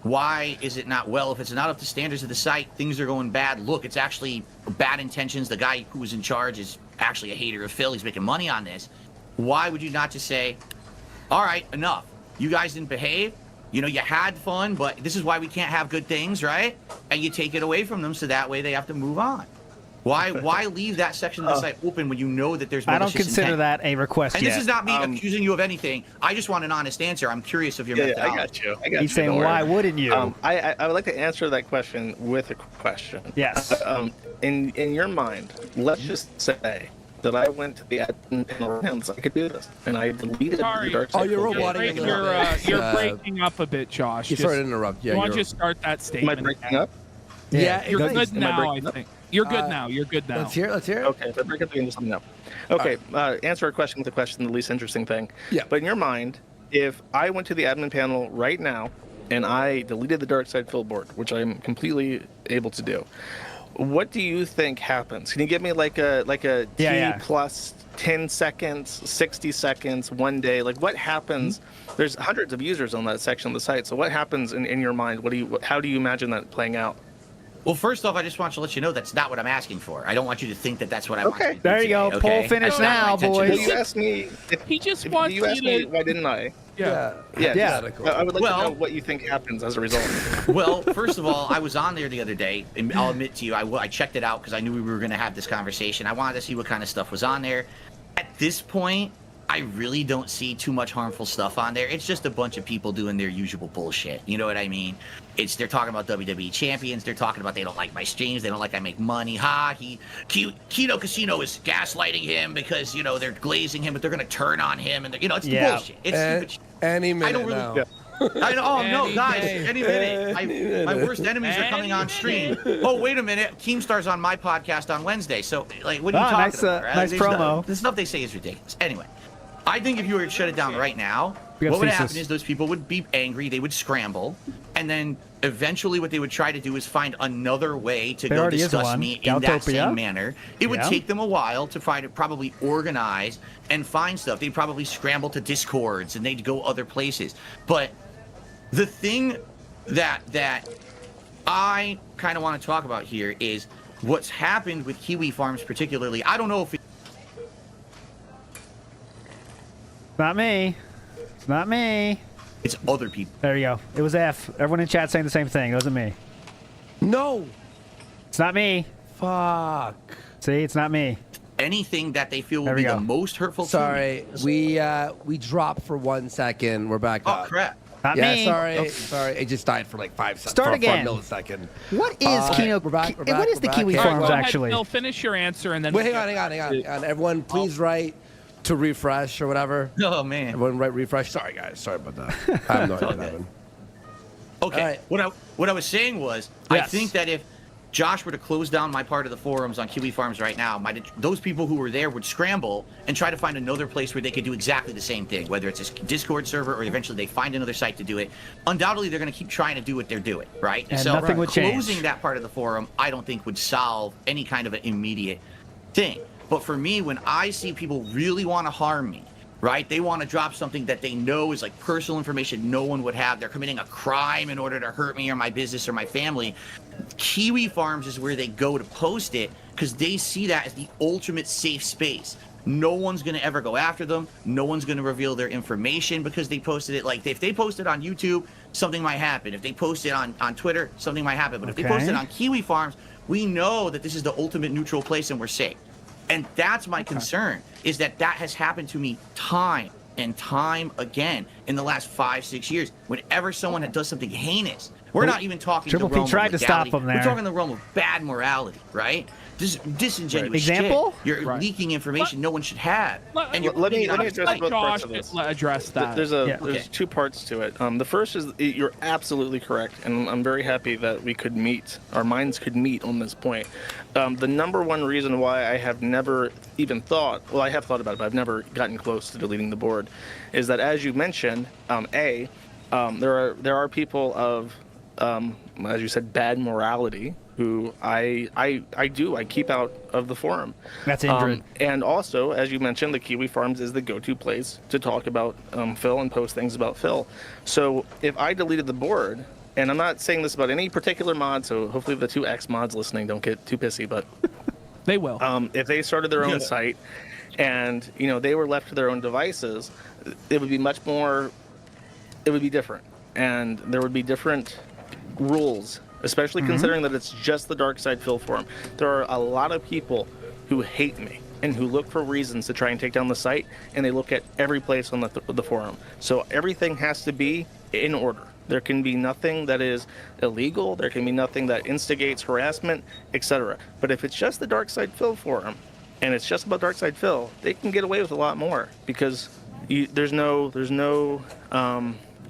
Why is it not, if it's not up to standards of the site, things are going bad. Look, it's actually bad intentions. The guy who was in charge is actually a hater of Phil. He's making money on this. Why would you not just say, all right, enough. You guys didn't behave. You had fun, but this is why we can't have good things, right? And you take it away from them so that way they have to move on. Why leave that section of the site open when you know that there's malicious intent? I don't consider that a request and yet. this is not me accusing you of anything. I just want an honest answer. I'm curious of your methodology. I got you. He's saying, why wouldn't you? I would like to answer that question with a question. Yes. In your mind, let's just say that I went to the admin panel and I could do this, and I deleted the dark side. Oh, you're roboting You're breaking up a bit, Josh. Sorry to interrupt. Yeah, why don't you start that statement? Am I breaking up? Yeah, you're good now, I think. You're good now. You're good now. Let's hear it. Okay, if I break up again, just let me know. Okay, answer a question with a question, the least interesting thing. Yeah. But in your mind, if I went to the admin panel right now and I deleted the dark side fill board, which I'm completely able to do, what do you think happens? Can you give me like a T plus 10 seconds, 60 seconds, 1 day? Like what happens? There's hundreds of users on that section of the site. So what happens in your mind? How do you imagine that playing out? Well, first off, I just want to let you know that's not what I'm asking for. I don't want you to think that that's what I want you to do. There you go. Okay? Poll finish now, boys. You asked me. He just wants you asked me why didn't I? Yeah. I would like to know what you think happens as a result. Well, first of all, I was on there the other day, and I'll admit to you, I checked it out because I knew we were going to have this conversation. I wanted to see what kind of stuff was on there. At this point, I really don't see too much harmful stuff on there. It's just a bunch of people doing their usual bullshit. You know what I mean? They're talking about WWE champions. They're talking about they don't like my streams. They don't like I make money. Kino Casino is gaslighting him because, they're glazing him, but they're going to turn on him. And, it's the bullshit. It's stupid shit. Any minute I don't really... now. Yeah. I know. Oh, no, guys, any minute. My worst enemies are coming on stream. Oh, wait a minute. Keemstar's on my podcast on Wednesday. So, what are you talking about? Right? Nice promo. The stuff they say is ridiculous. Anyway, I think if you were to shut it down right now, what would happen is those people would be angry. They would scramble. And then eventually what they would try to do is find another way to go discuss me in that same manner. It would take them a while to probably organize and find stuff. They'd probably scramble to Discords and they'd go other places. But the thing that I kind of want to talk about here is what's happened with Kiwi Farms particularly. I don't know if Not me. It's not me. It's other people. There you go. It was F. Everyone in chat saying the same thing. It wasn't me. No. It's not me. Fuck. See, it's not me. Anything that they feel will be the most hurtful to me. We dropped for 1 second. We're back up. Oh, crap. Not me. Sorry. It just died for like 5 seconds. Start again. 1 millisecond. What is Kino? We're back. What is the Kiwi Farms actually? Bill, finish your answer and then. Wait, hang on. Everyone, please write to refresh or whatever. Oh, man. Everyone write refresh. Sorry, guys. Sorry about that. I have no idea what happened. Okay. Right. What I was saying was, I think that Josh were to close down my part of the forums on Kiwi Farms right now, those people who were there would scramble and try to find another place where they could do exactly the same thing, whether it's a Discord server or eventually they find another site to do it. Undoubtedly, they're going to keep trying to do what they're doing, right? And so nothing would closing change. that part of the forum, I don't think would solve any kind of an immediate thing. But for me, when I see people really want to harm me, right? They want to drop something that they know is like personal information no one would have. They're committing a crime in order to hurt me or my business or my family. Kiwi Farms is where they go to post it because they see that as the ultimate safe space. No one's going to ever go after them. No one's going to reveal their information because they posted it. Like if they posted on YouTube, something might happen. If they posted on Twitter, something might happen. But if they posted on Kiwi Farms, we know that this is the ultimate neutral place and we're safe. And that's my concern, is that has happened to me time and time again in the last 5-6 years. Whenever someone does something heinous, we're not even talking Triple the P realm tried of to stop legality. him there. We're talking the realm of bad morality, right? This disingenuous Example? shit. You're leaking information no one should have. And Let me address both parts Josh of this. address that. There's two parts to it. The first is you're absolutely correct, and I'm very happy that we could meet, our minds could meet on this point. The number one reason why I have never even thought, well, I have thought about it, but I've never gotten close to deleting the board, is that as you mentioned, there are people of, as you said, bad morality who I keep out of the forum. That's Indrid. And also, as you mentioned, the Kiwi Farms is the go-to place to talk about Phil and post things about Phil. So if I deleted the board, and I'm not saying this about any particular mod, so hopefully the 2 X mods listening don't get too pissy, but They will. if they started their own site and they were left to their own devices, it would be different, and there would be different rules, especially considering that it's just the Dark Side Phil forum. There are a lot of people who hate me and who look for reasons to try and take down the site, and they look at every place on the forum. So everything has to be in order. There can be nothing that is illegal. There can be nothing that instigates harassment, etc. But if it's just the Dark Side Phil forum, and it's just about Dark Side Phil, they can get away with a lot more because there's no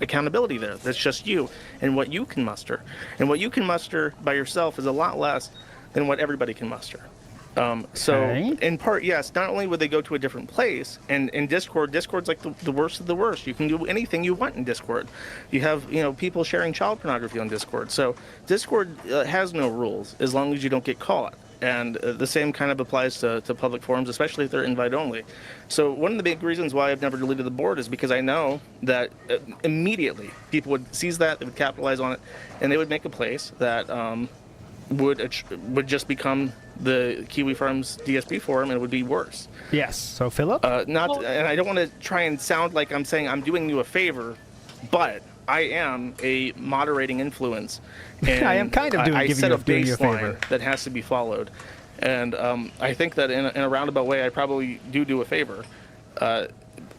accountability there. That's just you and what you can muster. And what you can muster by yourself is a lot less than what everybody can muster. So in part, yes, not only would they go to a different place, and in Discord's like the worst of the worst. You can do anything you want in Discord. You have, people sharing child pornography on Discord. So Discord has no rules as long as you don't get caught. And the same kind of applies to public forums, especially if they're invite only. So one of the big reasons why I've never deleted the board is because I know that immediately people would seize that, they would capitalize on it, and they would make a place that would just become the Kiwi Farms DSP forum, and it would be worse. Yes. So Philip? And I don't want to try and sound like I'm saying I'm doing you a favor, but I am a moderating influence. And I am kind of doing you a favor. That has to be followed. And I think that in a roundabout way, I probably do a favor.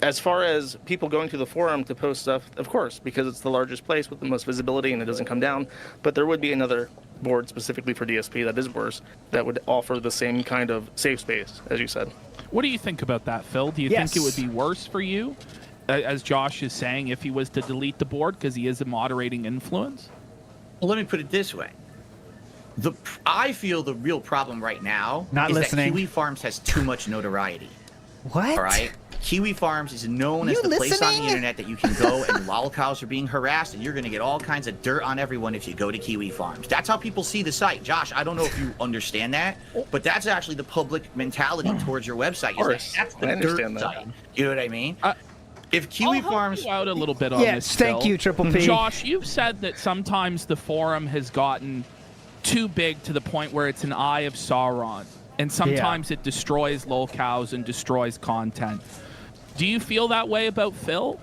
As far as people going to the forum to post stuff, of course, because it's the largest place with the most visibility and it doesn't come down. But there would be another board specifically for DSP that is worse, that would offer the same kind of safe space, as you said. What do you think about that, Phil? Do you think it would be worse for you, as Josh is saying, if he was to delete the board because he is a moderating influence? Well, let me put it this way. I feel the real problem right now is that Kiwi Farms has too much notoriety. What? All right? Kiwi Farms is known as the place on the internet that you can go and lolcows are being harassed, and you're going to get all kinds of dirt on everyone if you go to Kiwi Farms. That's how people see the site. Josh, I don't know if you understand that, but that's actually the public mentality towards your website. That's the dirt site. You know what I mean? If Kiwi Farms... I'll help you out a little bit on this, Yes, thank you, Triple P. Josh, you've said that sometimes the forum has gotten too big to the point where it's an eye of Sauron, and sometimes it destroys lolcows and destroys content. Do you feel that way about Phil?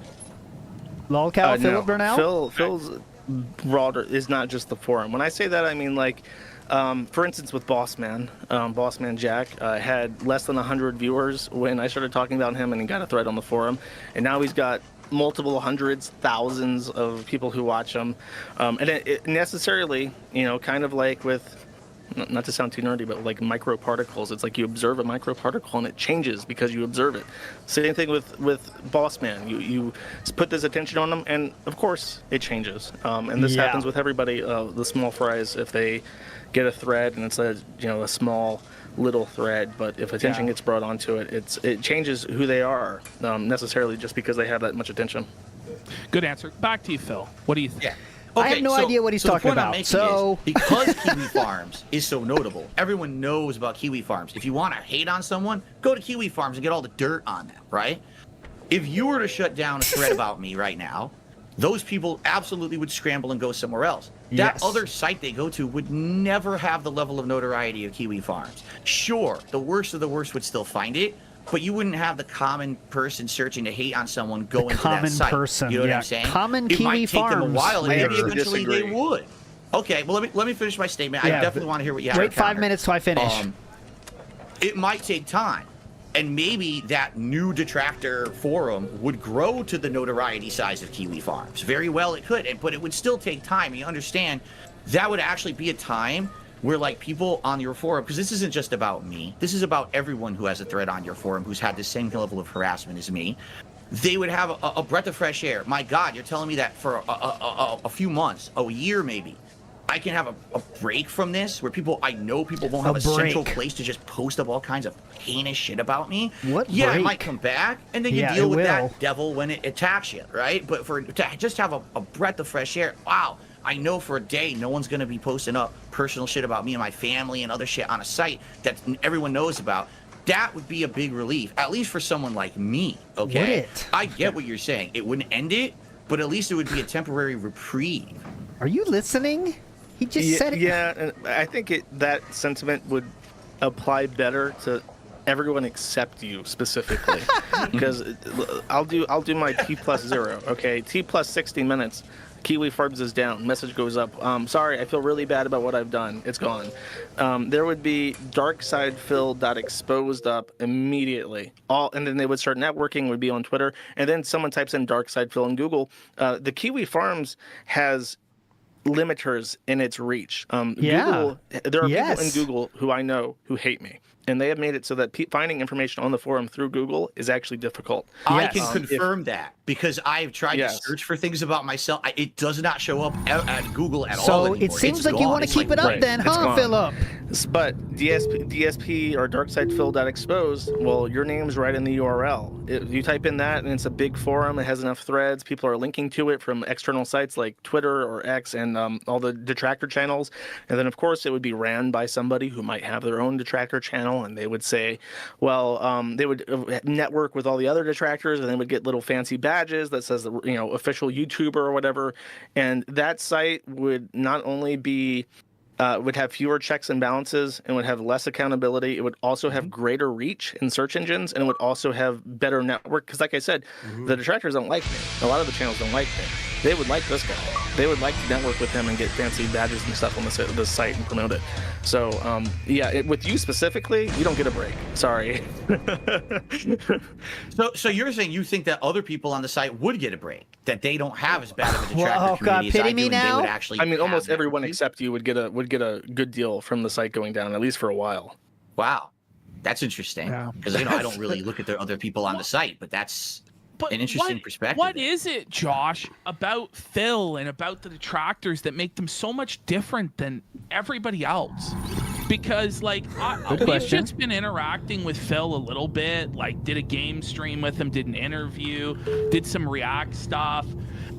Lolcow, Philip no. Burnell? Phil's broader is not just the forum. When I say that, I mean like, for instance, with Bossman Jack had less than 100 viewers when I started talking about him, and he got a thread on the forum, and now he's got multiple hundreds, thousands of people who watch him, and it necessarily, kind of like with not to sound too nerdy, but like microparticles. It's like you observe a microparticle and it changes because you observe it. Same thing with Boss Man. You put this attention on them, and of course it changes. And this happens with everybody. The small fries, if they get a thread and it's a small little thread, but if attention gets brought onto it, it changes who they are necessarily just because they have that much attention. Good answer. Back to you, Phil. What do you think? Yeah. I have no idea what he's talking about. So because Kiwi Farms is so notable, everyone knows about Kiwi Farms. If you want to hate on someone, go to Kiwi Farms and get all the dirt on them, right? If you were to shut down a thread about me right now, those people absolutely would scramble and go somewhere else. That other site they go to would never have the level of notoriety of Kiwi Farms. Sure, the worst of the worst would still find it, but you wouldn't have the common person searching to hate on someone going to that site. You know what I'm saying? Common it Kiwi might take them a while, and maybe eventually disagree. they would. Okay, well let me finish my statement. I definitely want to hear what you have. Wait 5 minutes till I finish. It might take time, and maybe that new detractor forum would grow to the notoriety size of Kiwi Farms. Very well, it could, but it would still take time. You understand? That would actually be a time where like people on your forum, because this isn't just about me, this is about everyone who has a thread on your forum who's had the same level of harassment as me, they would have a breath of fresh air. My God, you're telling me that for a few months, a year maybe, I can have a break from this where I know people won't have a central place to just post up all kinds of heinous shit about me. What Yeah, break? it might come back, and then you deal with that devil when it attacks you, right? But to just have a breath of fresh air, wow. I know for a day no one's going to be posting up personal shit about me and my family and other shit on a site that everyone knows about. That would be a big relief, at least for someone like me, okay? Would it? I get what you're saying. It wouldn't end it, but at least it would be a temporary reprieve. Are you listening? He just said it. Yeah, and I think that sentiment would apply better to everyone except you specifically, because I'll do my T+0. Okay, T+60 minutes. Kiwi Farms is down. Message goes up. Sorry, I feel really bad about what I've done. It's gone. There would be darksidephil.exposed up immediately. And then they would start networking, would be on Twitter. And then someone types in darksidephil in Google. The Kiwi Farms has limiters in its reach. Google, there are people in Google who I know who hate me. And they have made it so that finding information on the forum through Google is actually difficult. I can confirm that because I've tried to search for things about myself. It does not show up at Google at all anymore. So it seems like you want to keep it up then, huh, Philip? But DSP or darksidephil.exposed, well, your name's right in the URL. You type in that, and it's a big forum. It has enough threads. People are linking to it from external sites like Twitter or X and all the detractor channels. And then, of course, it would be ran by somebody who might have their own detractor channel, and they would say, well, they would network with all the other detractors, and they would get little fancy badges that says, official YouTuber or whatever. And that site would not only be would have fewer checks and balances and would have less accountability. It would also have greater reach in search engines, and it would also have better network. Because like I said, the detractors don't like me. A lot of the channels don't like me. They would like this guy. They would like to network with him and get fancy badges and stuff on the site and promote it. So, with you specifically, you don't get a break. Sorry. So you're saying you think that other people on the site would get a break, that they don't have as bad of a detractor Oh, community God, as pity I me do, and now? they would actually I mean, almost have everyone that. except you would get a good deal from the site going down, at least for a while. Wow, that's interesting. Because I don't really look at the other people on the site, but that's an interesting perspective. What is it, Josh, about Phil and about the detractors that make them so much different than everybody else? Because we've just been interacting with Phil a little bit, did a game stream with him, did an interview, did some React stuff,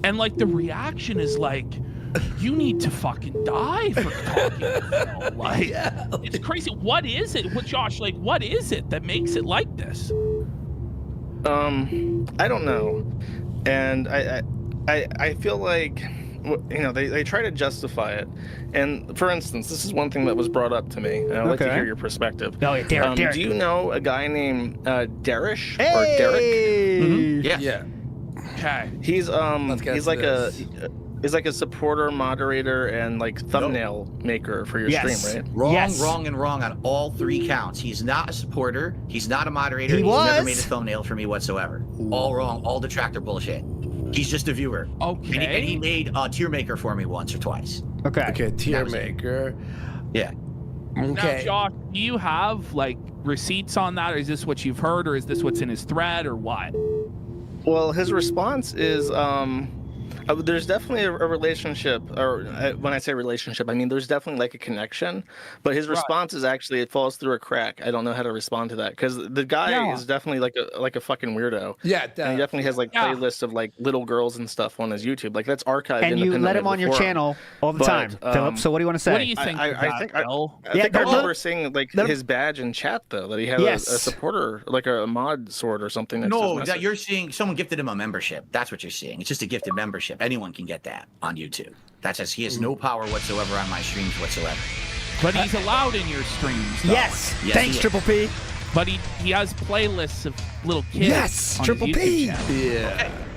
and the reaction is you need to fucking die for talking to Phil. It's crazy. What is it? Josh, what is it that makes it like this? I don't know, and I feel like they try to justify it. And for instance, this is one thing that was brought up to me, and I'd like to hear your perspective. Oh, yeah, Derek. Do you know a guy named Darish Hey! or Derek? Yeah. Yeah. Okay. He's like a supporter, moderator, and thumbnail maker for your stream, right? Wrong on all three counts. He's not a supporter. He's not a moderator. He's never made a thumbnail for me whatsoever. All wrong. All detractor bullshit. He's just a viewer. Okay. And he made a tier maker for me once or twice. Okay, tier maker. Yeah. Okay. Now, Josh, do you have like receipts on that, or is this what you've heard, or is this what's in his thread, or what? Well, his response is there's definitely a relationship, or when I say relationship, I mean there's definitely like a connection. But his response is actually it falls through a crack. I don't know how to respond to that because the guy is definitely like a fucking weirdo. Yeah, and he definitely has like playlists of like little girls and stuff on his YouTube. Like that's archived. And you let him on your channel all the time, Philip. So what do you want to say? What do you think? I think Phil? I remember seeing like his badge in chat though that he had a supporter, like a mod sword or something. No, that you're seeing someone gifted him a membership. That's what you're seeing. It's just a gifted membership. Anyone can get that on YouTube. That says he has no power whatsoever on my streams whatsoever. But he's allowed in your streams, though. Yes. Thanks, Triple P. But he has playlists of little kids. Yes, on Triple his P. YouTube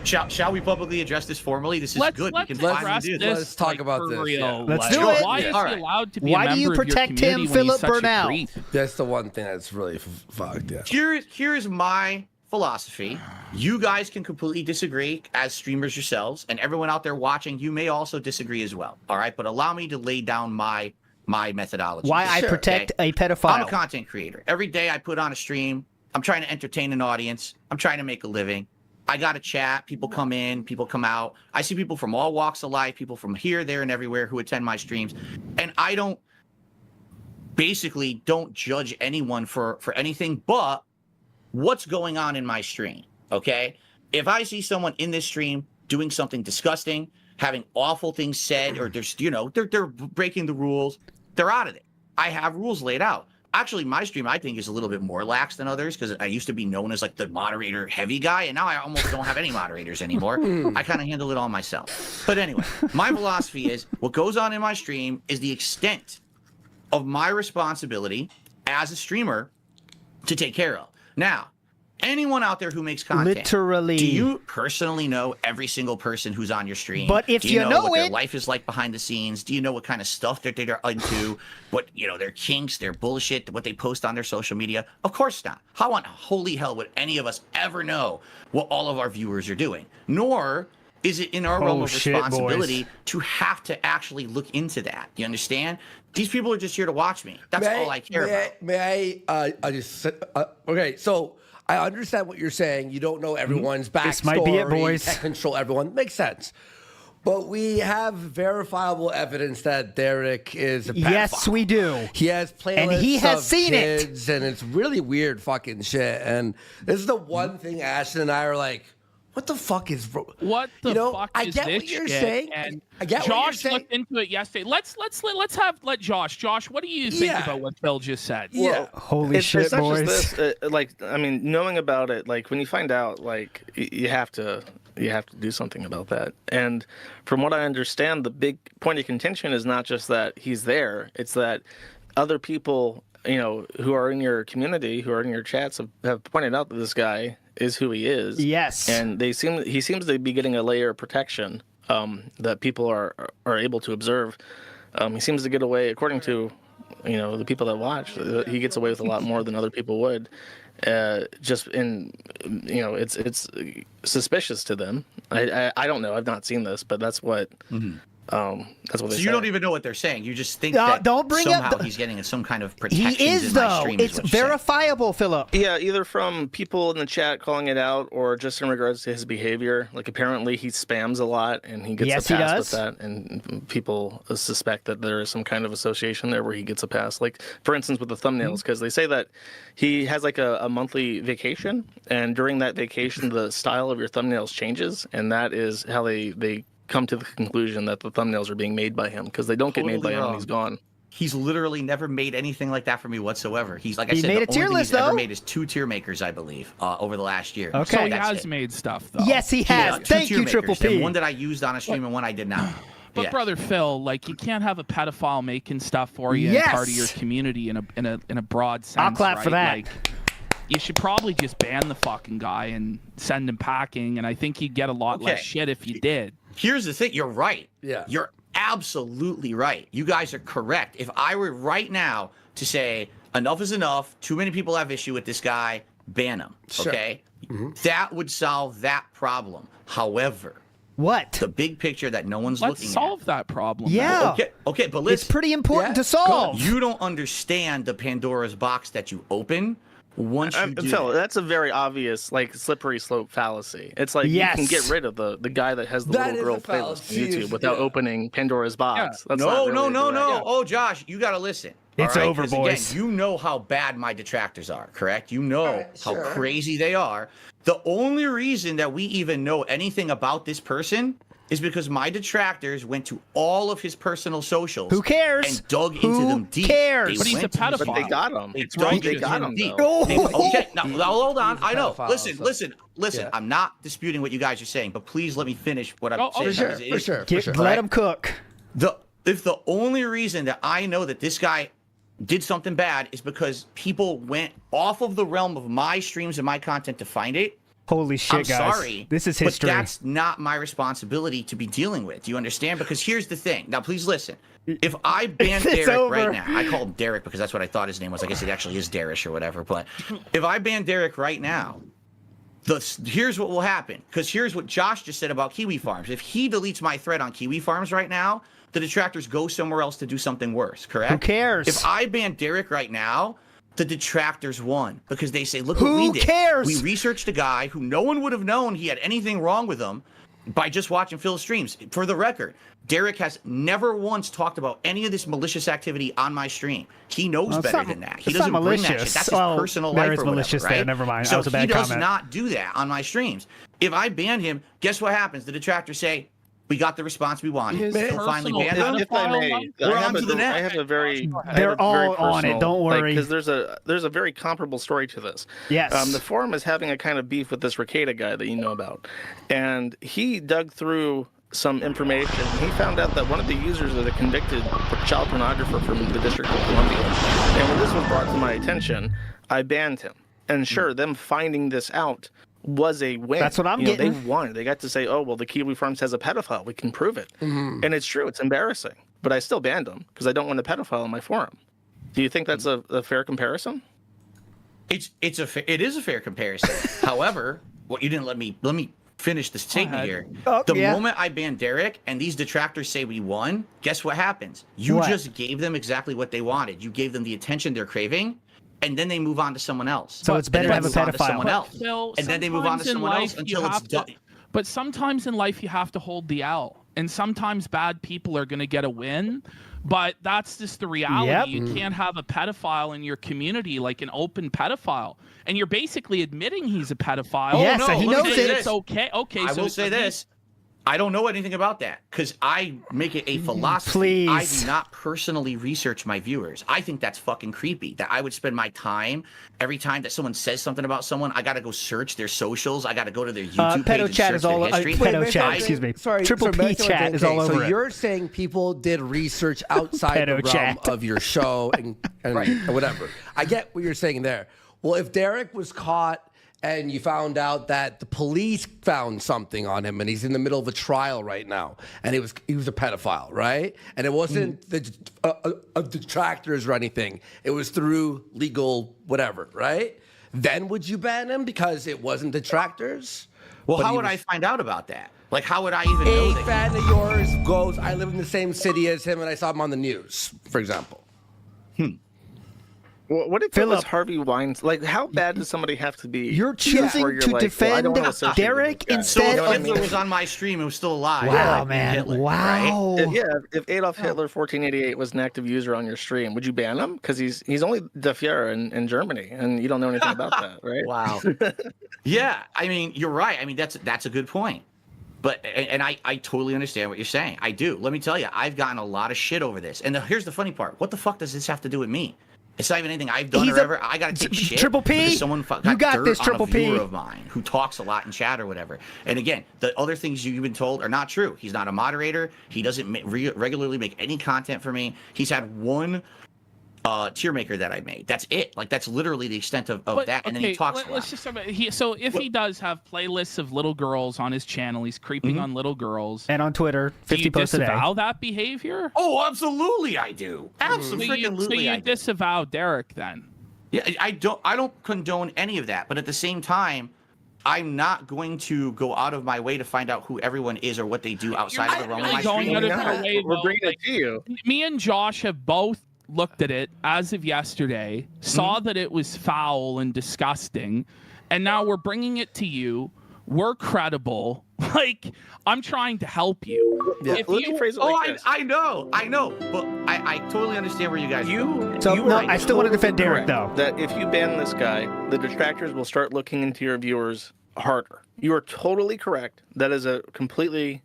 channel. Okay. Shall we publicly address this formally? This is good. We can finally do this. Let's talk about for this. Real. Yeah. Let's do it. Why is he allowed to be Why a do you member of your protect him, community when he's Philip such a Burnell? creep? That's the one thing that's really fucked. Yeah. Here's my philosophy. You guys can completely disagree as streamers yourselves, and everyone out there watching, you may also disagree as well. All right, but allow me to lay down my methodology. Why I protect a pedophile. I'm a content creator. Every day I put on a stream. I'm trying to entertain an audience. I'm trying to make a living. I got to chat. People come in, people come out. I see people from all walks of life, people from here, there, and everywhere who attend my streams. And I don't judge anyone for anything but what's going on in my stream, okay? If I see someone in this stream doing something disgusting, having awful things said, or they're breaking the rules, they're out of it. I have rules laid out. Actually, my stream, I think, is a little bit more lax than others because I used to be known as like the moderator heavy guy, and now I almost don't have any moderators anymore. I kind of handle it all myself. But anyway, my philosophy is what goes on in my stream is the extent of my responsibility as a streamer to take care of. Now, anyone out there who makes content, literally, do you personally know every single person who's on your stream? But if do you know what it, their life is like behind the scenes? Do you know what kind of stuff that they're into? What their kinks, their bullshit, what they post on their social media? Of course not. How in holy hell would any of us ever know what all of our viewers are doing? Nor is it in our realm of responsibility to have to actually look into that. You understand? These people are just here to watch me. That's all I care about. May I just okay, so I understand what you're saying. You don't know everyone's backstory. This might be it, boys. Can't control everyone. Makes sense. But we have verifiable evidence that Derek is a pedophile. Yes, we do. He has playlists and he has of seen kids, and it's really weird fucking shit. And this is the one thing Ashton and I are like, what the fuck is what the fuck I is get this what you're shit? saying. And I get Josh what you're saying. looked into it yesterday. Let Josh. Josh, what do you think about what Phil just said? Yeah. Holy shit, it's not boys. Just this, I mean, knowing about it, like when you find out, like you have to do something about that. And from what I understand, the big point of contention is not just that he's there; it's that other people, who are in your community, who are in your chats, have pointed out that this guy is who he is. Yes. And he seems to be getting a layer of protection that people are able to observe. He seems to get away, according to the people that watch, he gets away with a lot more than other people would. Just in it's suspicious to them. I don't know. I've not seen this, but that's what. That's what they say. So you don't even know what they're saying. You just think that don't bring somehow up he's getting some kind of protection. He is, though. It's verifiable, Philip. Yeah, either from people in the chat calling it out or just in regards to his behavior. Like, apparently he spams a lot and he gets a pass with that. And people suspect that there is some kind of association there where he gets a pass. Like, for instance, with the thumbnails, because they say that he has like a monthly vacation. And during that vacation, the style of your thumbnails changes. And that is how they come to the conclusion that the thumbnails are being made by him, because they don't get made by him when he's gone. He's literally never made anything like that for me whatsoever. He's like I said, made a the tier only thing list, he's ever though. made is 2 tier makers, I believe, over the last year. Okay. So he has made stuff, though. Yes, he has. Thank you, Triple P. And one that I used on a stream and one I did not. But brother Phil, like, you can't have a pedophile making stuff for you and part of your community in a broad sense. I'll clap for that. Like, you should probably just ban the fucking guy and send him packing, and I think you'd get a lot less shit if you did. Here's the thing. You're right. Yeah. You're absolutely right. You guys are correct. If I were right now to say enough is enough, too many people have issue with this guy, ban him. Sure. Okay? That would solve that problem. However, What? The big picture that no one's Let's looking solve that problem. Yeah. Okay, but listen. It's pretty important to solve. You don't understand the Pandora's box that you open once you do Phil, that. that's a very obvious, like, slippery slope fallacy. It's like you can get rid of the guy that has the That little is girl a playlist fallacy. on YouTube without opening Pandora's box. That's No. not really direct. Oh, Josh, you got to listen. It's all right? over, 'Cause boys. Again, you know how bad my detractors are, correct? You know how sure. crazy they are. The only reason that we even know anything about this person is because my detractors went to all of his personal socials. Who cares? And dug Who into them deep. cares? They But he's went a to his- pedophile. But they got him. It's dug righteous. into got them him, deep. though. Okay, now hold on. He's a I know. pedophile, Listen. Yeah. I'm not disputing what you guys are saying, but please let me finish what I'm Oh, saying. for sure, because it for is- sure, for sure. Let him cook. If the only reason that I know that this guy did something bad is because people went off of the realm of my streams and my content to find it, Holy shit, I'm guys. sorry. This is history. But that's not my responsibility to be dealing with. Do you understand? Because here's the thing. Now, please listen. If I ban It's Derek over. right now, I call him Derek because that's what I thought his name was. I guess it actually is Darish or whatever. But if I ban Derek right now, here's what will happen. Because here's what Josh just said about Kiwi Farms. If he deletes my thread on Kiwi Farms right now, the detractors go somewhere else to do something worse, correct? Who cares? If I ban Derek right now, the detractors won because they say, look Who what we did. cares? We researched a guy who no one would have known he had anything wrong with him by just watching Phil's streams. For the record, Derek has never once talked about any of this malicious activity on my stream. He knows Well, it's better not- than that. He it's doesn't not bring that malicious. shit. That's his Well, personal there life is or whatever, malicious right? there. Never mind. That So was a bad he does comment. not do that on my streams. If I ban him, guess what happens? The detractors say, we got the response we wanted. His Phil finally personal banned him. If I may, We're I have on to the net. I have a very They're all on it, don't worry. Because there's a very comparable story to this. Yes. The forum is having a kind of beef with this Ricada guy that you know about, and he dug through some information. He found out that one of the users is a convicted child pornographer from the District of Columbia. And when this was brought to my attention, I banned him. And sure, them finding this out was a win. That's what I'm You know, getting. They won. They got to say, oh, well, the Kiwi Farms has a pedophile. We can prove it. And it's true. It's embarrassing. But I still banned him because I don't want a pedophile on my forum. Do you think that's a fair comparison? It is a fair comparison. However, what you didn't let me finish this statement here. Oh, The yeah. moment I ban Derek and these detractors say we won, guess what happens? You What? just gave them exactly what they wanted. You gave them the attention they're craving, and then they move on to someone else. So it's better And to then have a move on to someone pedophile. else. Phil, And then they move on to sometimes in someone else life you until it's have to- done. But sometimes in life you have to hold the L, and sometimes bad people are going to get a win. But that's just the reality. Yep. You can't have a pedophile in your community, like an open pedophile, and you're basically admitting he's a pedophile. Yes, no, he let me knows say it. this. It's okay. Okay, I so will say this. I don't know anything about that because I make it a philosophy. Please. I do not personally research my viewers. I think that's fucking creepy that I would spend my time every time that someone says something about someone. I got to go search their socials. I got to go to their YouTube page Pedo and chat search is all their history. pedo chat. Excuse me. Triple P chat is all over So it. you're saying people did research outside the Pedo realm chat. of your show and whatever. I get what you're saying there. Well, if Derek was caught and you found out that the police found something on him and he's in the middle of a trial right now and he was a pedophile, right? And it wasn't the detractors or anything. It was through legal whatever, right? Then would you ban him because it wasn't detractors? Well, But how he would was- I find out about that? Like, how would I even know A that? fan of yours goes, I live in the same city as him and I saw him on the news, for example. What if it Philip. was Harvey Weinstein? Like, how bad does somebody have to be? You're choosing before you're to like, well, I defend don't wanna associate with Derek this guy? So instead if of. Hitler was on my stream and was still alive. Wow, like man. Hitler, Wow. right? If Adolf Hitler 1488 was an active user on your stream, would you ban him? Because he's only the Führer in Germany, and you don't know anything about that, right? Wow. Yeah, I mean, you're right. I mean, that's a good point. But and I totally understand what you're saying. I do. Let me tell you, I've gotten a lot of shit over this. And here's the funny part. What the fuck does this have to do with me? It's not even anything I've done He's or a- ever. I gotta take shit. Triple P, because someone got you got dirt this, on Triple a viewer P. of mine who talks a lot in chat or whatever. And again, the other things you've been told are not true. He's not a moderator. He doesn't regularly make any content for me. He's had one tier maker that I made. That's it. Like that's literally the extent of But, that. And then he talks a lot. Let's just talk about so if he does have playlists of little girls on his channel, he's creeping on little girls. And on Twitter, Do 50 you posts a day. disavow that behavior? Oh, absolutely, I do. Absolutely, So you disavow Derek then? Yeah, I don't condone any of that, but at the same time, I'm not going to go out of my way to find out who everyone is or what they do outside of the realm of my going stream. out of your way, We're though, bringing like, it to you. me and Josh have both looked at it as of yesterday, saw that it was foul and disgusting, and now we're bringing it to you. We're credible. Like, I'm trying to help you. Yeah, If let you- me phrase it Oh, like this. I know, but I totally understand where you guys are. So, you no, are I still want to defend Derek, correct though. That if you ban this guy, the detractors will start looking into your viewers harder. You are totally correct. That is a completely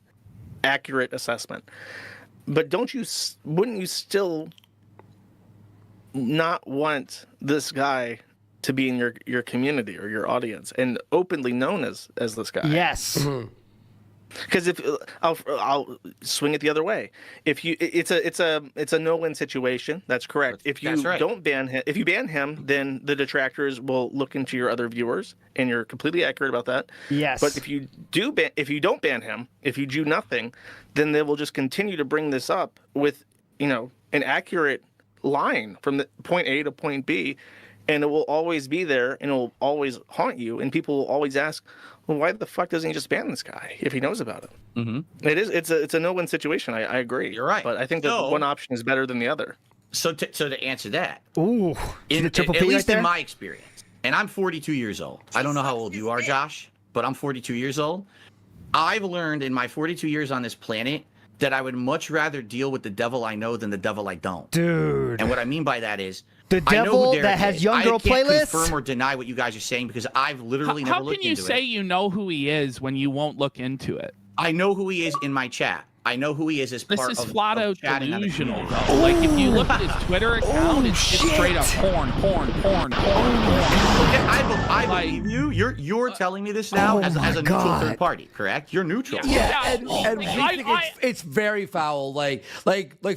accurate assessment. But wouldn't you still not want this guy to be in your community or your audience and openly known as this guy? Yes. Because if I'll swing it the other way, it's a no-win situation. That's correct. If you That's right. don't ban him, if you ban him, then the detractors will look into your other viewers, and you're completely accurate about that. Yes. But if you don't ban him, if you do nothing, then they will just continue to bring this up with an accurate line from the point A to point B, and it will always be there, and it will always haunt you, and people will always ask, well, why the fuck doesn't he just ban this guy if he knows about it? Mm-hmm. It's a no-win situation. I agree. You're right. But I think that one option is better than the other. So to answer that, Ooh. The triple at P right least there? in my experience, and I'm 42 years old. I don't know how old you are, Josh, but I'm 42 years old. I've learned in my 42 years on this planet that I would much rather deal with the devil I know than the devil I don't. Dude. And what I mean by that is The I know devil who Derek that has is. young girl I can't playlists? confirm or deny what you guys are saying because I've literally never How looked can you into say it. you know who he is when you won't look into it? I know who he is in my chat. I know who he is as This part is of flat of out chatting on the delusional, community. though. Like, if you look at his Twitter account, it's straight up porn. Okay, I Like- believe you. You're telling me this now Oh as a my neutral God. third party, correct? You're neutral. Yeah, Yeah, and we I- think I- it's very foul. Like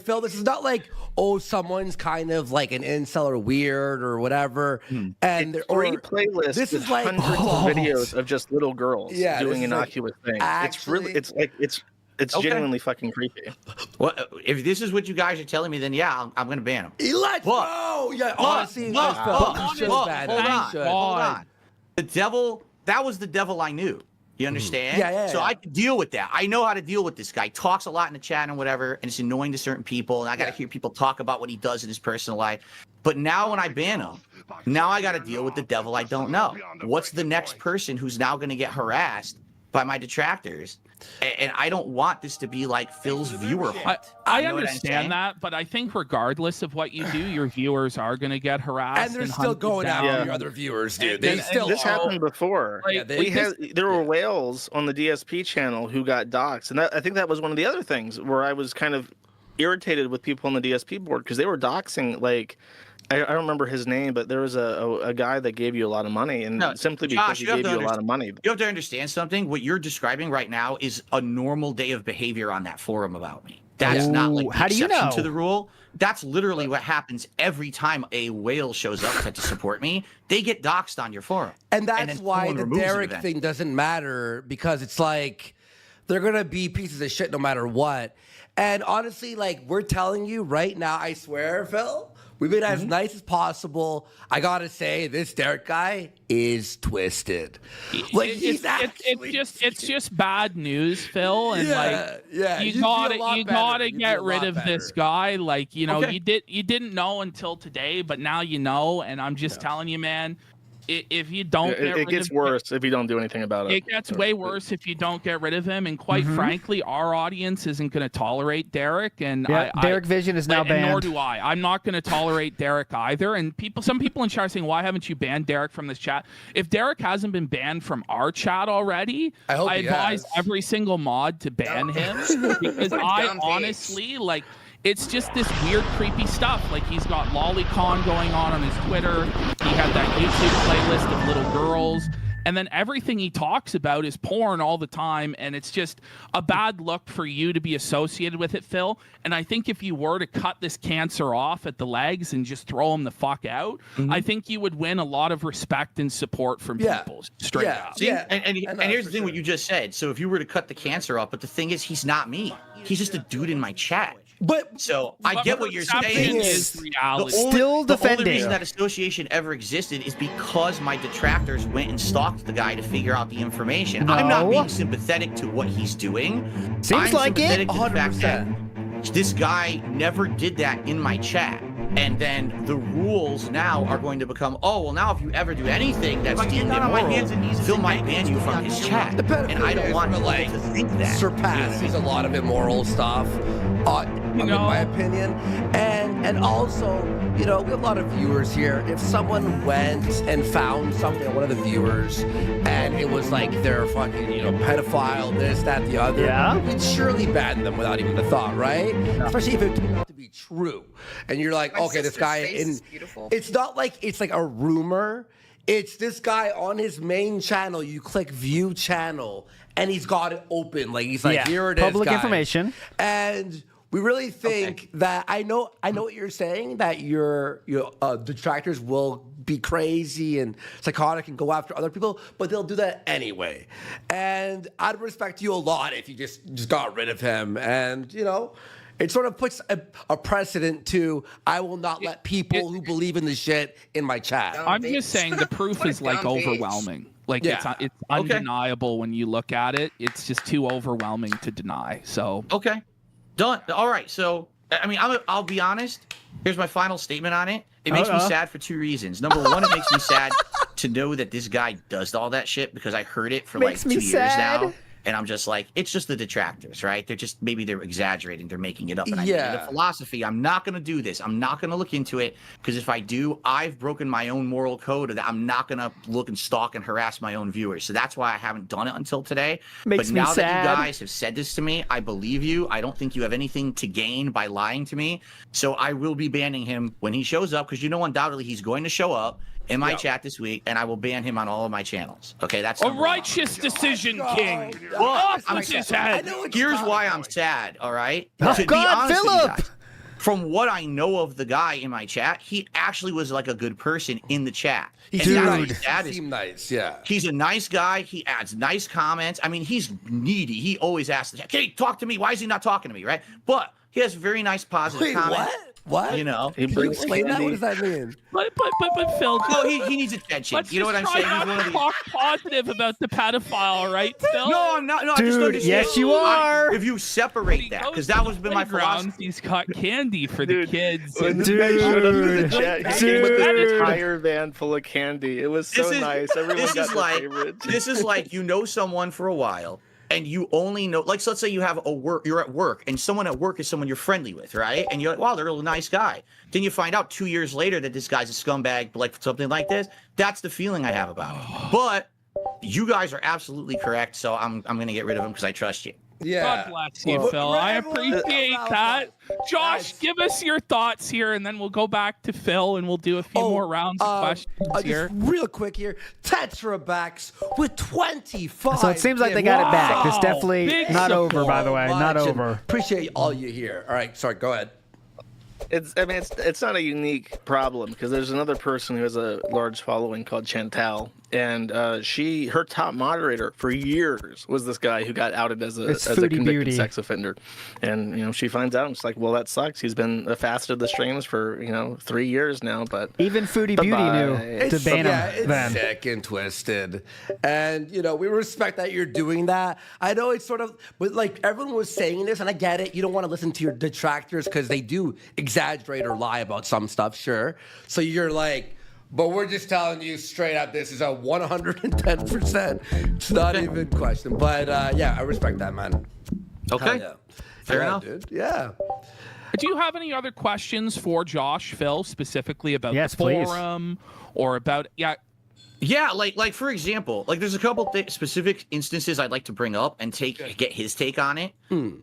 Phil, this is not like, oh, someone's kind of like an incel or weird or whatever. And It's three playlists. this with is like hundreds of videos of just little girls Yeah, doing this is like innocuous things. actually- It's Okay. genuinely fucking creepy. Well, if this is what you guys are telling me, then yeah, I'm going to ban him. Let's But- go. Yeah, But- honestly, but- Phil, but- you should but- ban hold him. You on, should. hold on. The devil, that was the devil I knew. You understand? Yeah. So I could deal with that. I know how to deal with this guy. He talks a lot in the chat and whatever, and it's annoying to certain people. And I got to hear people talk about what he does in his personal life. But now when I ban him, now I got to deal with the devil I don't know. What's the next person who's now going to get harassed by my detractors? And I don't want this to be like Phil's viewer hunt. I You know what I'm saying? understand that, but I think regardless of what you do, your viewers are going to get harassed. And they're still hunted going down. after Yeah. your other viewers, dude. And- They and still this are. happened before. Like, Yeah, they- There were whales on the DSP channel who got doxxed, and I think that was one of the other things where I was kind of irritated with people on the DSP board because they were doxing. Like, I don't remember his name, but there was a guy that gave you a lot of money, and No, simply Josh, because he you have gave to you a lot of money. You have to understand something. What you're describing right now is a normal day of behavior on that forum about me. That's not like the How do you exception know? to the rule. That's literally what happens every time a whale shows up to support me. They get doxxed on your forum. And that's then why someone the removes it Derek eventually. thing doesn't matter, because it's like they're gonna be pieces of shit no matter what. And honestly, like, we're telling you right now, I swear, Phil, we've been as nice as possible. I gotta say, this Derek guy is twisted. Like, It's just bad news, Phil, and you gotta get rid of this guy. Like, you know, Okay. you didn't know until today, but now you know, and I'm just telling you, man. If you don't, It gets worse if you don't do anything about it. It gets way worse if you don't get rid of him, and quite frankly, our audience isn't going to tolerate Derek. And Yeah, Derek Vision is now and nor banned. do I. I'm not going to tolerate Derek either. And some people in chat are saying, "Why haven't you banned Derek from this chat?" If Derek hasn't been banned from our chat already, I hope he advise has. every single mod to ban him because I honestly like. It's just this weird, creepy stuff. Like, he's got lolicon going on his Twitter. He had that YouTube playlist of little girls. And then everything he talks about is porn all the time. And it's just a bad look for you to be associated with it, Phil. And I think if you were to cut this cancer off at the legs and just throw him the fuck out, I think you would win a lot of respect and support from people. Straight up. See, Yeah. and I know, here's for the thing, what sure. you just said. So if you were to cut the cancer off, but the thing is, he's not me. He's just a dude in my chat. But So I get what you're perception saying. is reality. Still The only defending. reason that association ever existed is because my detractors went and stalked the guy to figure out the information. I'm not No. being sympathetic to what he's doing. Seems I'm like it. sympathetic to the fact that 100%. this guy never did that in my chat. And then the rules now are going to become, oh, well, now if you ever do anything that's deemed immoral, Phil might ban you from his chat. The And I don't want people to think that. surpasses a lot of immoral stuff, in my opinion. And also, we have a lot of viewers here. If someone went and found something on one of the viewers, and it was like they're fucking, pedophile, this, that, the other, Yeah. you'd surely ban them without even a thought, right? Especially if it turned out to be true, and you're like, okay, this guy, it's not like it's like a rumor. It's this guy on his main channel. You click view channel, and he's got it open. Like he's like, Yeah. here it is, Public guys. information. And we really think that I know what you're saying, that your detractors will be crazy and psychotic and go after other people, but they'll do that anyway. And I'd respect you a lot if you just got rid of him. And it sort of puts a precedent to I will not let people who believe in the shit in my chat. I'm just saying the proof is like overwhelming. Like Yeah. it's undeniable when you look at it. It's just too overwhelming to deny. So Okay. Done. All right. So, I mean, I'll be honest. Here's my final statement on it. It makes me sad for two reasons. Number one, it makes me sad to know that this guy does all that shit because I heard it for Makes like me 2 years sad. now. And I'm just like, it's just the detractors, right? Maybe they're exaggerating. They're making it up. And I Yeah. made a philosophy. I'm not going to do this. I'm not going to look into it because if I do, I've broken my own moral code that I'm not going to look and stalk and harass my own viewers. So that's why I haven't done it until today. Makes but me now sad. that you guys have said this to me, I believe you. I don't think you have anything to gain by lying to me. So I will be banning him when he shows up because undoubtedly he's going to show up in my chat this week, and I will ban him on all of my channels. Okay, that's a number one. righteous decision, King. Well, Off I'm with his sad. head. Here's why I'm sad, all right? Oh, To be God, honest with you Philip! guys, from what I know of the guy in my chat, he actually was like a good person in the chat. He And seemed that's nice. what's sad He is seemed nice, yeah. he's a nice guy. He adds nice comments. I mean, he's needy. He always asks the chat, "Hey, talk to me. Why is he not talking to me?" Right? But he has very nice positive Wait, comments. what? You know? He Can you brings explain that? candy. What does that mean? But Phil, No, he needs attention. let's You know what I'm just saying? try He's one not of to these. talk positive about the pedophile, right, Phil? No, I'm not. No, I just Dude, understand. yes, you are. If you separate that, because that was been my philosophy. He's got candy for the Dude, kids. When this guy showed up to the chat, he came with an Dude. entire van full of candy. It was so nice. Everyone this got is their like favorite. this is like someone for a while and you only know, like, so let's say you're at work and someone at work is someone you're friendly with, right? And you're like, wow, they're a really nice guy. Then you find out 2 years later that this guy's a scumbag, but like something like this. That's the feeling I have about it. But you guys are absolutely correct, so I'm gonna get rid of him because I trust you. Yeah. God bless you, Well, Phil. I everyone- appreciate that. Josh, Guys. give us your thoughts here, and then we'll go back to Phil, and we'll do a few more rounds of questions here. Just real quick here. Tetra backs with 25. So it seems like they got it back. It's Wow. definitely Big not over, support. by the way. Not Much, and over. Appreciate all you here. All right, sorry, go ahead. It's not a unique problem because there's another person who has a large following called Chantal, and her top moderator for years was this guy who got outed as a It's as a Foodie convicted Beauty. sex offender, and she finds out and she's like, well, that sucks. He's been fasted the streams for 3 years now, but Even Foodie Beauty knew Bye-bye. to ban yeah, him it's then. sick and twisted. And, we respect that you're doing that. I know it's sort of, but like everyone was saying this, and I get it. You don't want to listen to your detractors because they do exaggerate or lie about some stuff, sure. So you're like, but we're just telling you straight up, this is a 110%. It's not even question. But yeah, I respect that, man. Okay. Hell yeah. Fair Yeah, enough. dude. Yeah. Do you have any other questions for Josh, Phil, specifically about Yes, the please. forum or about Yeah, like for example, like there's a couple specific instances I'd like to bring up and get his take on it.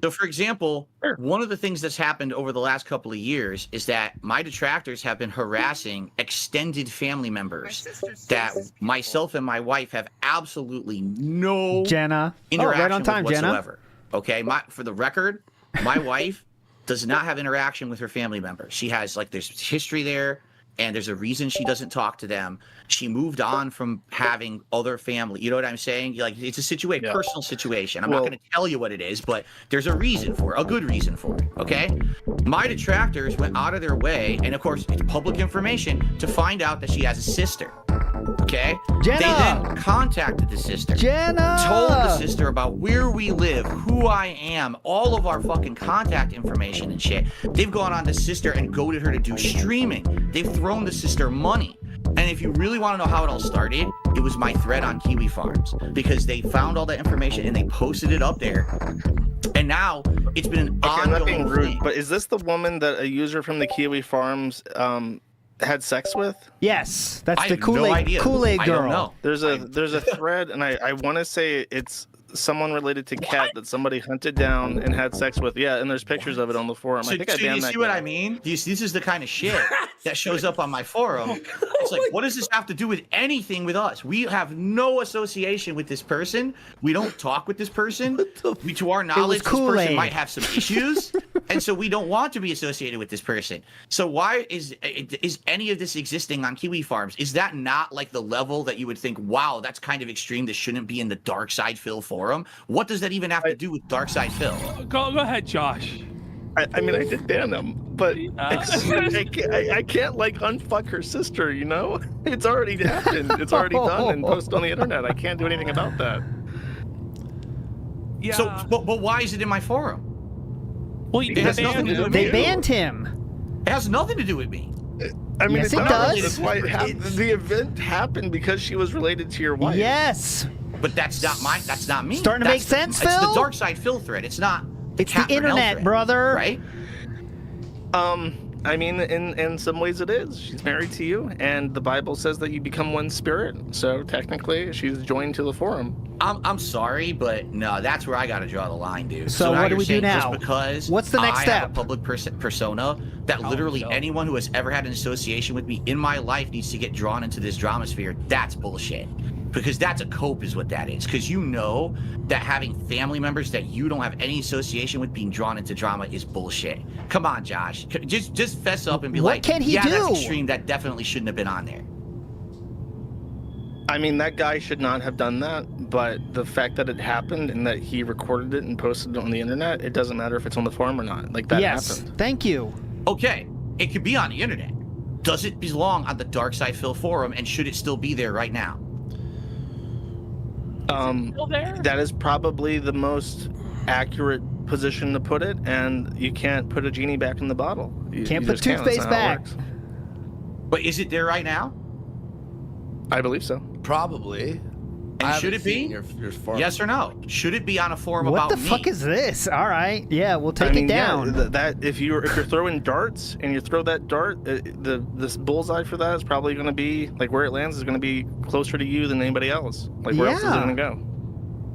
So for example, one of the things that's happened over the last couple of years is that my detractors have been harassing extended family members that myself and my wife have absolutely no Jenna. Oh, interaction right on time, with Jenna. whatsoever. Okay, for the record, my wife does not have interaction with her family members. She has there's history there. and there's a reason she doesn't talk to them. She moved on from having other family. You know what I'm saying? Like, it's a situation, personal situation. I'm not going to tell you what it is, but there's a reason for it, a good reason for it. Okay. My detractors went out of their way, and of course, it's public information, to find out that she has a sister. Okay. Jenna! They then contacted the sister. Jenna! Told the sister about where we live, who I am, all of our fucking contact information and shit. They've gone on the sister and goaded her to do streaming. They've thrown the sister money. And if you really want to know how it all started, it was my thread on Kiwi Farms, because they found all that information and they posted it up there. And now it's been an I'm not being ongoing rude, thing. but is this the woman that a user from the Kiwi Farms had sex with? Yes, that's I the have no idea. Kool-Aid I girl. don't know. There's a thread, and I want to say it's someone related to Cat that somebody hunted down and had sex with. Yeah, and there's pictures of it on the forum. So, I think I so you banned that see what guy. I mean? This is the kind of shit that shows up on my forum. It's like, what does this have to do with anything with us? We have no association with this person. We don't talk with this person. To our knowledge, this person Kool-Aid. might have some issues, and so we don't want to be associated with this person. So why is any of this existing on Kiwi Farms? Is that not like the level that you would think, wow, that's kind of extreme, this shouldn't be in the Dark Side Phil forum? What does that even have to do with Dark Side Phil? Go ahead, Josh. I mean, I did ban him, but I can't like unfuck her sister, you know? It's already happened. It's already done and posted on the internet. I can't do anything about that. Yeah. So, but why is it in my forum? well, it has nothing to do with They you. banned him. It has nothing to do with me. I mean, Yes, it it does. does. That's why it happened. The event happened because she was related to your wife. Yes. But that's not mine. That's not me. Starting to That's make sense, It's Phil? the Dark Side Phil thread. It's not. It's the Cat Brunel internet, thread, brother. Right? I mean, in some ways it is. She's married to you, and the Bible says that you become one spirit. So technically, she's joined to the forum. I'm sorry, but no, that's where I got to draw the line, dude. So now what do you're we do saying now? Just because What's the next I step? have a public persona that literally no. anyone who has ever had an association with me in my life needs to get drawn into this drama sphere. That's bullshit. Because that's a cope is what that is. Because you know that having family members that you don't have any association with being drawn into drama is bullshit. Come on, Josh. Just fess up and be What like, can he yeah, do? that's extreme. That definitely shouldn't have been on there. I mean, that guy should not have done that, but the fact that it happened and that he recorded it and posted it on the internet, it doesn't matter if it's on the forum or not. Like, that Yes. happened. Thank you. Okay, it could be on the internet. Does it belong on the Dark Side Phil forum, and should it still be there right now? Still there? That is probably the most accurate position to put it, and you can't put a genie back in the bottle. You Can't put just That's toothpaste not how it back. works. But is it there right now? I believe so. Probably. And I should haven't it be? seen your forum. Yes or no? Should it be on a forum What about the me? fuck is this? All right. Yeah, we'll take I mean, it down. Yeah, that if you're throwing darts and you throw that dart, the bullseye for that is probably going to be like where it lands is going to be closer to you than anybody else. Like where else is it Yeah. going to go?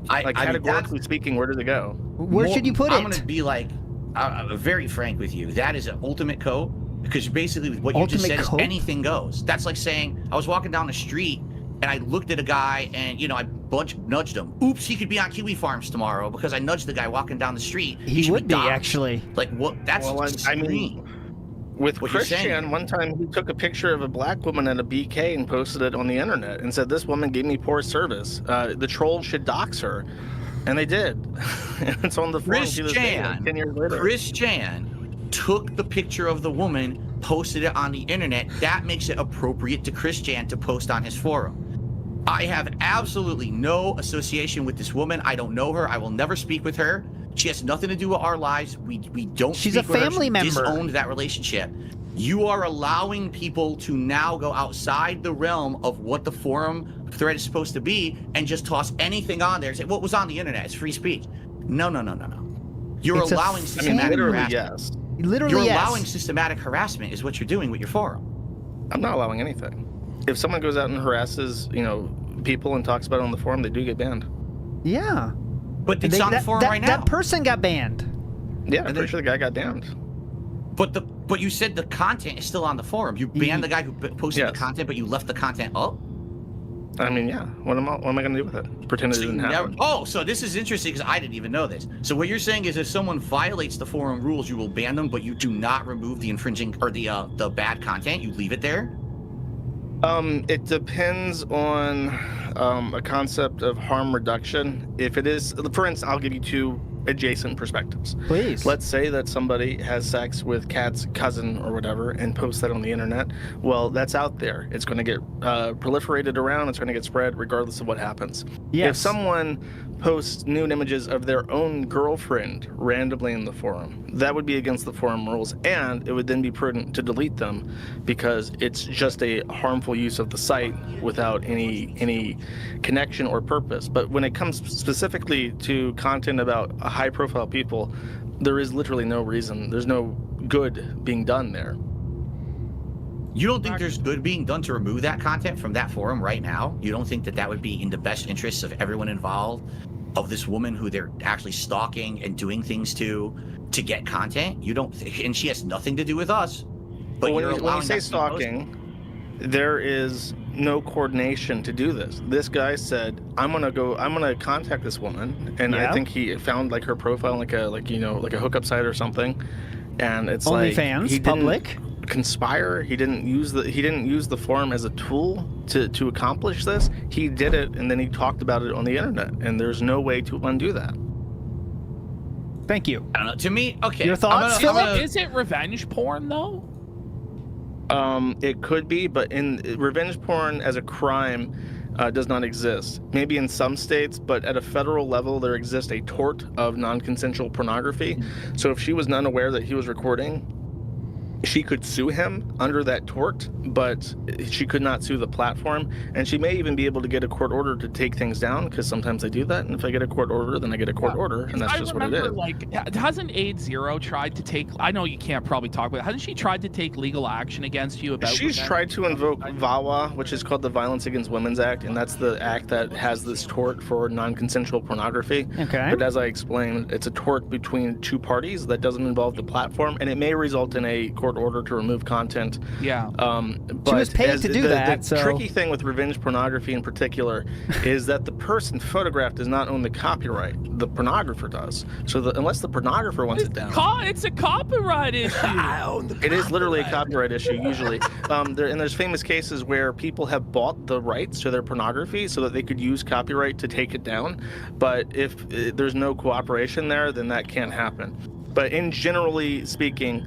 Like I mean, categorically speaking, where does it go? Where should you put I'm it? gonna be like very frank with you. That is an ultimate cope, because basically what you just Ultimate said cope? is anything goes. That's like saying I was walking down the street and I looked at a guy and I nudged him. Oops, he could be on Kiwi Farms tomorrow because I nudged the guy walking down the street. He should would be, doxxed. actually. Like what? That's Well, I extreme. mean, with What you're saying. Christian, one time he took a picture of a black woman at a BK and posted it on the internet and said, "This woman gave me poor service. The trolls should dox her," and they did. And it's on the forum Chris to this day, like 10 years later. Chris Chan took the picture of the woman, posted it on the internet. That makes it appropriate to Chris Chan to post on his forum. I have absolutely no association with this woman. I don't know her. I will never speak with her. She has nothing to do with our lives. We don't. She's speak a with her. family She member. Disowned that relationship. You are allowing people to now go outside the realm of what the forum thread is supposed to be and just toss anything on there and say, what was on the internet? It's free speech. No. You're It's a allowing I mean, systematic literally, harassment. yes. Literally, You're yes. allowing systematic harassment is what you're doing with your forum. I'm not allowing anything. If someone goes out and harasses, people and talks about it on the forum, they do get banned. Yeah. But it's on the forum right now. That person got banned. Yeah, I'm pretty sure the guy got damned. But you said the content is still on the forum. You banned the guy who posted Yes. the content, but you left the content up? I mean, yeah. What am I going to do with it? Pretend it So you didn't never, happen. oh, so this is interesting because I didn't even know this. So what you're saying is if someone violates the forum rules, you will ban them, but you do not remove the infringing or the bad content. You leave it there. It depends on a concept of harm reduction. If it is, for instance, I'll give you two adjacent perspectives. Please. Let's say that somebody has sex with Kat's cousin or whatever and posts that on the internet. Well, that's out there. It's going to get proliferated around. It's going to get spread regardless of what happens. Yes. If someone posts nude images of their own girlfriend randomly in the forum, that would be against the forum rules, and it would then be prudent to delete them because it's just a harmful use of the site without any connection or purpose. But when it comes specifically to content about high-profile people, there is literally no reason. There's no good being done there. You don't think there's good being done to remove that content from that forum right now? You don't think that that would be in the best interests of everyone involved, of this woman who they're actually stalking and doing things to get content? You don't think, and she has nothing to do with us. But Well, you're when you allowing say that to be posted. stalking, there is no coordination to do this. This guy said, I'm gonna contact this woman, and Yeah. I think he found like her profile, like a hookup site or something, and it's like OnlyFans, he didn't public. conspire. He didn't use the forum as a tool to accomplish this. He did it, and then he talked about it on the internet, and there's no way to undo that. Thank you. I don't know. To me, okay. Your thoughts, Philip? Is it revenge porn though? It could be, but in revenge porn as a crime does not exist. Maybe in some states, but at a federal level, there exists a tort of non-consensual pornography. So if she was unaware that he was recording, she could sue him under that tort, but she could not sue the platform. And she may even be able to get a court order to take things down, because sometimes I do that. And if I get a court order, then I get a court order, and that's just what it is. Like, hasn't Aid Zero tried to take? I know you can't probably talk about it. Hasn't she tried to take legal action against you about? She's revenge? tried to invoke VAWA, which is called the Violence Against Women's Act, and that's the act that has this tort for non-consensual pornography. Okay. But as I explained, it's a tort between two parties that doesn't involve the platform, and it may result in a court order to remove content. Yeah. But was paid to do that, The so- tricky thing with revenge pornography in particular is that the person photographed does not own the copyright. The pornographer does. So unless the pornographer wants it down. It's a copyright issue. It is literally a copyright issue, usually. And there's famous cases where people have bought the rights to their pornography so that they could use copyright to take it down. But if there's no cooperation there, then that can't happen. But in generally speaking,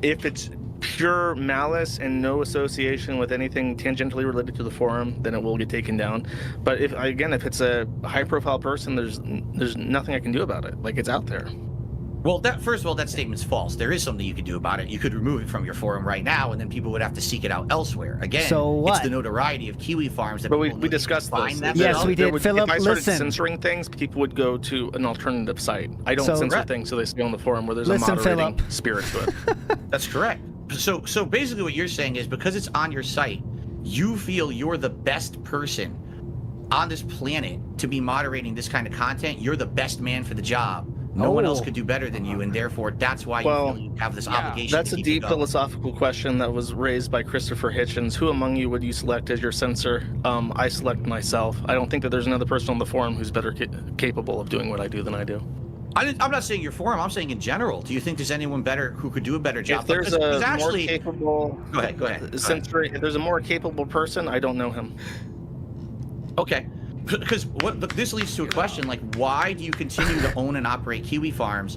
if it's pure malice and no association with anything tangentially related to the forum, then it will get taken down. But if it's a high-profile person, there's nothing I can do about it. Like, it's out there. Well, first of all, that statement's false. There is something you could do about it. You could remove it from your forum right now, and then people would have to seek it out elsewhere. Again, So what? it's the notoriety of Kiwi farms that But people we discussed find this. that Yes, stuff. we did. Philip, if I started listen. censoring things, people would go to an alternative site. I don't So- censor Correct. things, so they stay on the forum where there's Listen, a moderating Philip. spirit to it. That's correct. So basically what you're saying is because it's on your site, you feel you're the best person on this planet to be moderating this kind of content. You're the best man for the job. No one else Oh. could do better than you, and therefore that's why Well, you feel you have this obligation. That's to a keep it deep going. philosophical question that was raised by Christopher Hitchens. Who among you would you select as your censor? I select myself. I don't think that there's another person on the forum who's better capable of doing what I do than I do. I'm not saying your forum. I'm saying in general. Do you think there's anyone better who could do a better job? If there's Because a actually, more capable Go ahead. censoring, if there's a more capable person, I don't know him. Okay. Because this leads to a question like, why do you continue to own and operate Kiwi farms?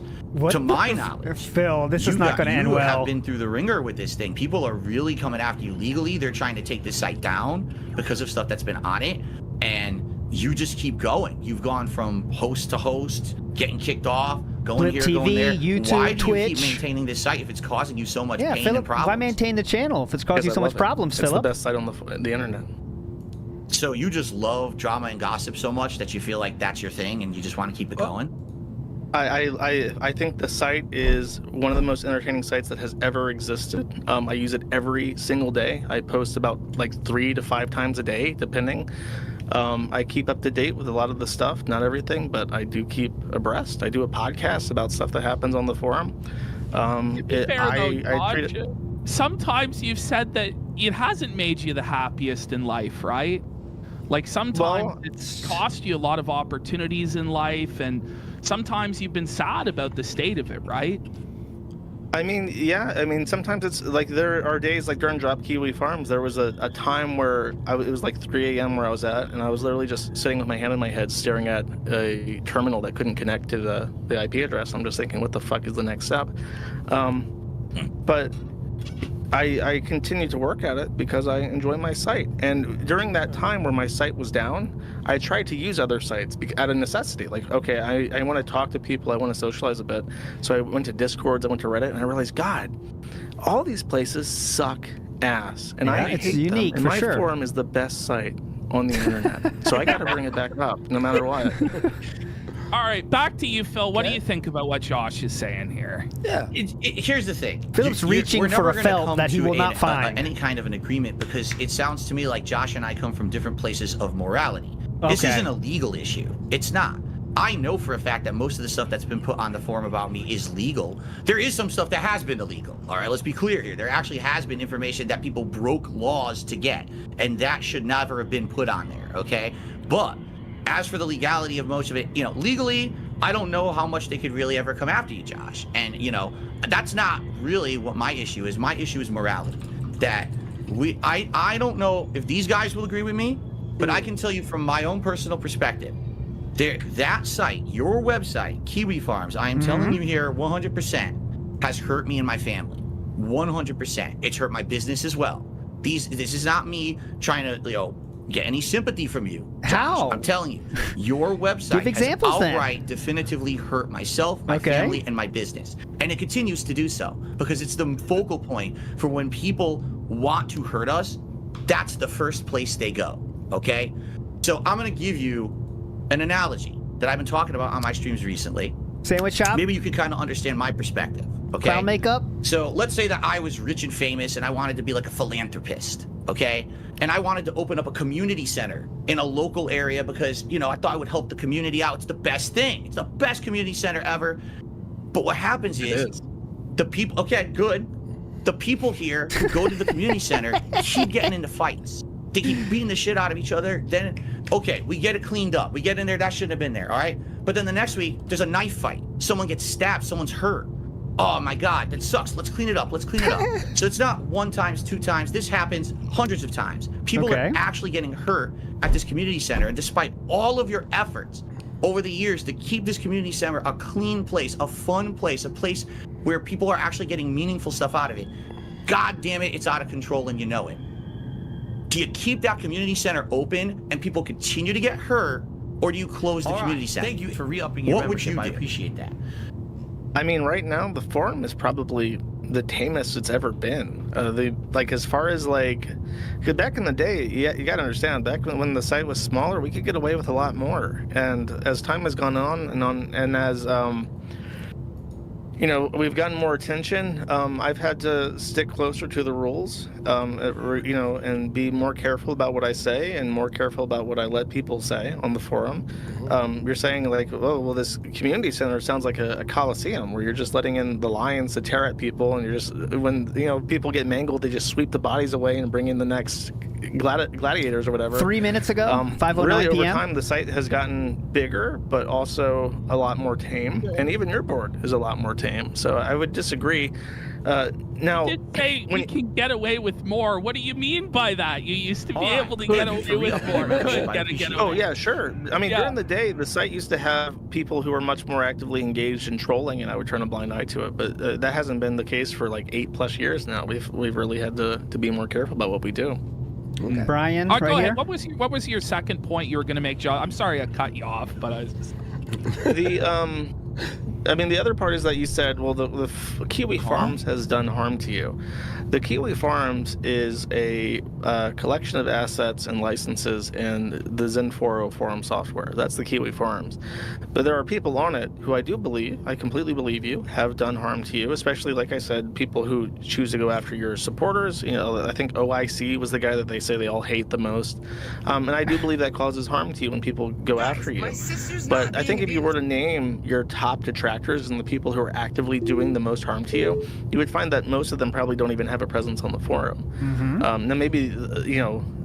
To my knowledge, Phil, this is not going to end You well. have been through the ringer with this thing. People are really coming after you legally. They're trying to take this site down because of stuff that's been on it, and you just keep going. You've gone from host to host, getting kicked off, going Blip here, TV, going there. YouTube, Why do you Twitch. keep maintaining this site if it's causing you so much Yeah, pain Philip, and problems? why maintain the channel if it's causing you Because so I much love it. problems, It's Philip? the best site on the internet. So you just love drama and gossip so much that you feel like that's your thing and you just want to keep it going? I think the site is one of the most entertaining sites that has ever existed. I use it every single day. I post about like 3 to 5 times a day, depending. I keep up to date with a lot of the stuff, not everything, but I do keep abreast. I do a podcast about stuff that happens on the forum. I treat it. Sometimes you've said that it hasn't made you the happiest in life, right? Like sometimes Well, it's cost you a lot of opportunities in life, and sometimes you've been sad about the state of it, right? I mean, yeah. I mean, sometimes it's like there are days like during Drop Kiwi Farms, there was a time where it was like 3 a.m. where I was at, and I was literally just sitting with my hand in my head staring at a terminal that couldn't connect to the IP address. I'm just thinking, what the fuck is the next step? But I continue to work at it because I enjoy my site. And during that time where my site was down, I tried to use other sites out of necessity. Like, okay, I want to talk to people, I want to socialize a bit. So I went to Discords, I went to Reddit, and I realized, God, all these places suck ass. And I it's hate unique them. And for my sure. forum is the best site on the internet. So I got to bring it back up no matter what. All right, back to you, Phil. What do you think about what Josh is saying here? Yeah. Here's the thing. Philip's reaching we're for never a gonna felt come that he to will not find. any kind of an agreement, because it sounds to me like Josh and I come from different places of morality. This Okay. isn't a legal issue. It's not. I know for a fact that most of the stuff that's been put on the forum about me is legal. There is some stuff that has been illegal. All right, let's be clear here. There actually has been information that people broke laws to get, and that should never have been put on there, okay? But as for the legality of most of it, legally, I don't know how much they could really ever come after you, Josh. And, that's not really what my issue is. My issue is morality. That I don't know if these guys will agree with me, but I can tell you from my own personal perspective, that site, your website, Kiwi Farms, I am telling you here 100% has hurt me and my family. 100%. It's hurt my business as well. This is not me trying to, get any sympathy from you. Josh. How? I'm telling you, your website Give examples has then. outright definitively hurt myself, my family, and my business. And it continues to do so because it's the focal point for when people want to hurt us. That's the first place they go, okay? So I'm going to give you an analogy that I've been talking about on my streams recently. Sandwich shop? Maybe you can kind of understand my perspective, okay? Clown makeup? So let's say that I was rich and famous and I wanted to be like a philanthropist, okay? And I wanted to open up a community center in a local area because, I thought it would help the community out. It's the best thing. It's the best community center ever. But what happens is the people, okay, good. The people here who go to the community center keep getting into fights. They keep beating the shit out of each other. Then, okay, we get it cleaned up. We get in there. That shouldn't have been there, all right? But then the next week, there's a knife fight. Someone gets stabbed. Someone's hurt. Oh my God, that sucks. Let's clean it up. Let's clean it up. So it's not 1 time, 2 times. This happens hundreds of times. People are actually getting hurt at this community center. And despite all of your efforts over the years to keep this community center a clean place, a fun place, a place where people are actually getting meaningful stuff out of it, God damn it, it's out of control and you know it. Do you keep that community center open and people continue to get hurt, or do you close the community center? Thank you for re-upping your membership. I appreciate that. I mean, right now the forum is probably the tamest it's ever been. As far as because back in the day, you got to understand, back when the site was smaller, we could get away with a lot more. And as time has gone on, and as we've gotten more attention. I've had to stick closer to the rules, and be more careful about what I say and more careful about what I let people say on the forum. You're saying this community center sounds like a coliseum where you're just letting in the lions to tear at people, and you're just, when people get mangled, they just sweep the bodies away and bring in the next gladiators or whatever. 3 minutes ago, 5:09 really, p.m. over time, the site has gotten bigger, but also a lot more tame, and even your board is a lot more tame. So I would disagree. Now, You did say we can get away with more. What do you mean by that? You used to be able to Good. get away with more. Get oh away. yeah, sure. I mean, Yeah. during the day, the site used to have people who were much more actively engaged in trolling, and I would turn a blind eye to it. But that hasn't been the case for 8+ years now. We've really had to be more careful about what we do. Okay. Brian, Go right ahead. here. What was your second point you were going to make, Joe? I'm sorry I cut you off, but I was just... The other part is that you said, well, the Kiwi Farms has done harm to you. The Kiwi Farms is a collection of assets and licenses in the Zen4o forum software. That's the Kiwi Farms. But there are people on it who I completely believe you, have done harm to you, especially, like I said, people who choose to go after your supporters. I think OIC was the guy that they say they all hate the most. And I do believe that causes harm to you when people go after you. But I think if you were to name your top detractors and the people who are actively doing the most harm to you, you would find that most of them probably don't even have a presence on the forum. Now maybe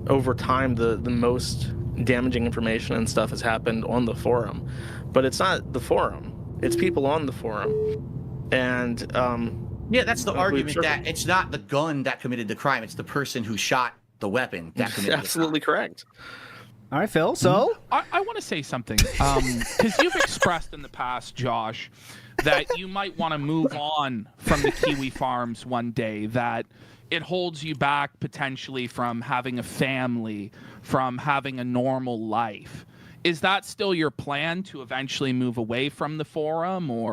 over time the most damaging information and stuff has happened on the forum, but it's not the forum. It's people on the forum. And yeah, that's the argument sure. that it's not the gun that committed the crime. It's the person who shot the weapon that committed absolutely the crime. correct. All right, Phil. So I want to say something because you've expressed in the past, Josh, that you might want to move on from the Kiwi Farms one day, that it holds you back potentially from having a family, from having a normal life. Is that still your plan, to eventually move away from the forum, or?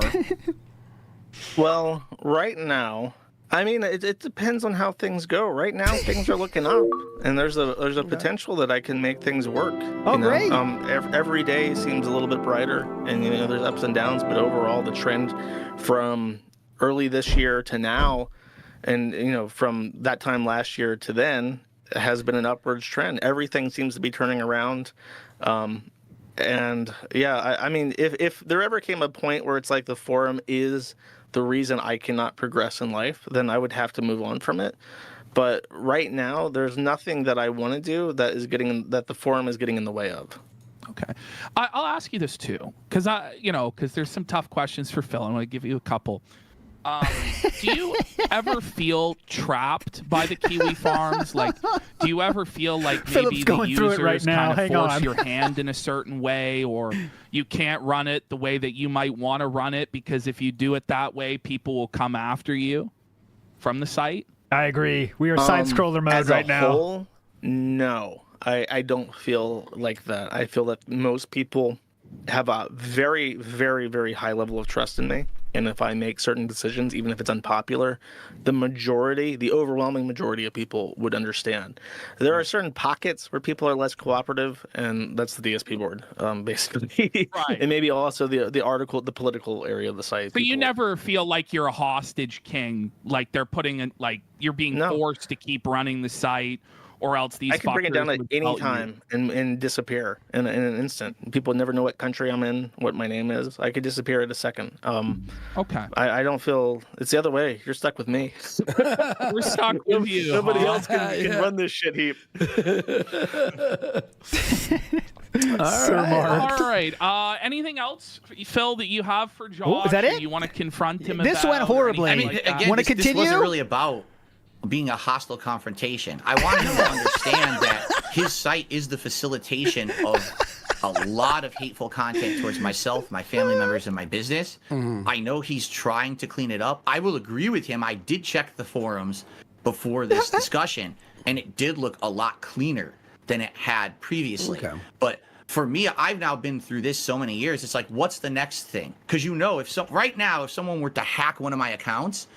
Well, right now, I mean, it depends on how things go. Right now, things are looking up, and there's a potential that I can make things work. Oh, great. Every day seems a little bit brighter, and there's ups and downs, but overall, the trend from early this year to now, and from that time last year to then, has been an upwards trend. Everything seems to be turning around. And yeah, I mean, if there ever came a point where it's like the forum is the reason I cannot progress in life, then I would have to move on from it. But right now, there's nothing that I want to do that the forum is getting in the way of. Okay, I'll ask you this too, because there's some tough questions for Phil. I'm going to give you a couple. Do you ever feel trapped by the Kiwi Farms? Like, do you ever feel like maybe Philip's the going through it users right now. kind of Hang force on. your hand in a certain way, or you can't run it the way that you might want to run it because if you do it that way, people will come after you from the site? I agree. We are side scroller mode As right a now. whole, no, I don't feel like that. I feel that most people have a very, very, very high level of trust in me. And if I make certain decisions, even if it's unpopular, the overwhelming majority of people would understand. There are certain pockets where people are less cooperative, and that's the DSP board, basically. Right. And maybe also the political area of the site. But you People- never feel like you're a hostage king, like they're putting in, like you're being No. forced to keep running the site, or else these I can bring it fuckers down at would any tell you. time and disappear in an instant. People never know what country I'm in, what my name is. I could disappear in a second. Okay. I don't feel it's the other way. You're stuck with me. We're stuck with you. Nobody huh? else can run this shit heap. All right. Anything else, Phil, that you have for Josh? is that or it? You want to confront him? This about, went or horribly. anything I mean, like that? again, Wanna this wasn't continue? really about being a hostile confrontation. I wanted him to understand that his site is the facilitation of a lot of hateful content towards myself, my family members, and my business. I know he's trying to clean it up. I will agree with him. I did check the forums before this discussion, and it did look a lot cleaner than it had previously. Okay. But for me, I've now been through this so many years. It's like, what's the next thing? Because right now, if someone were to hack one of my accounts,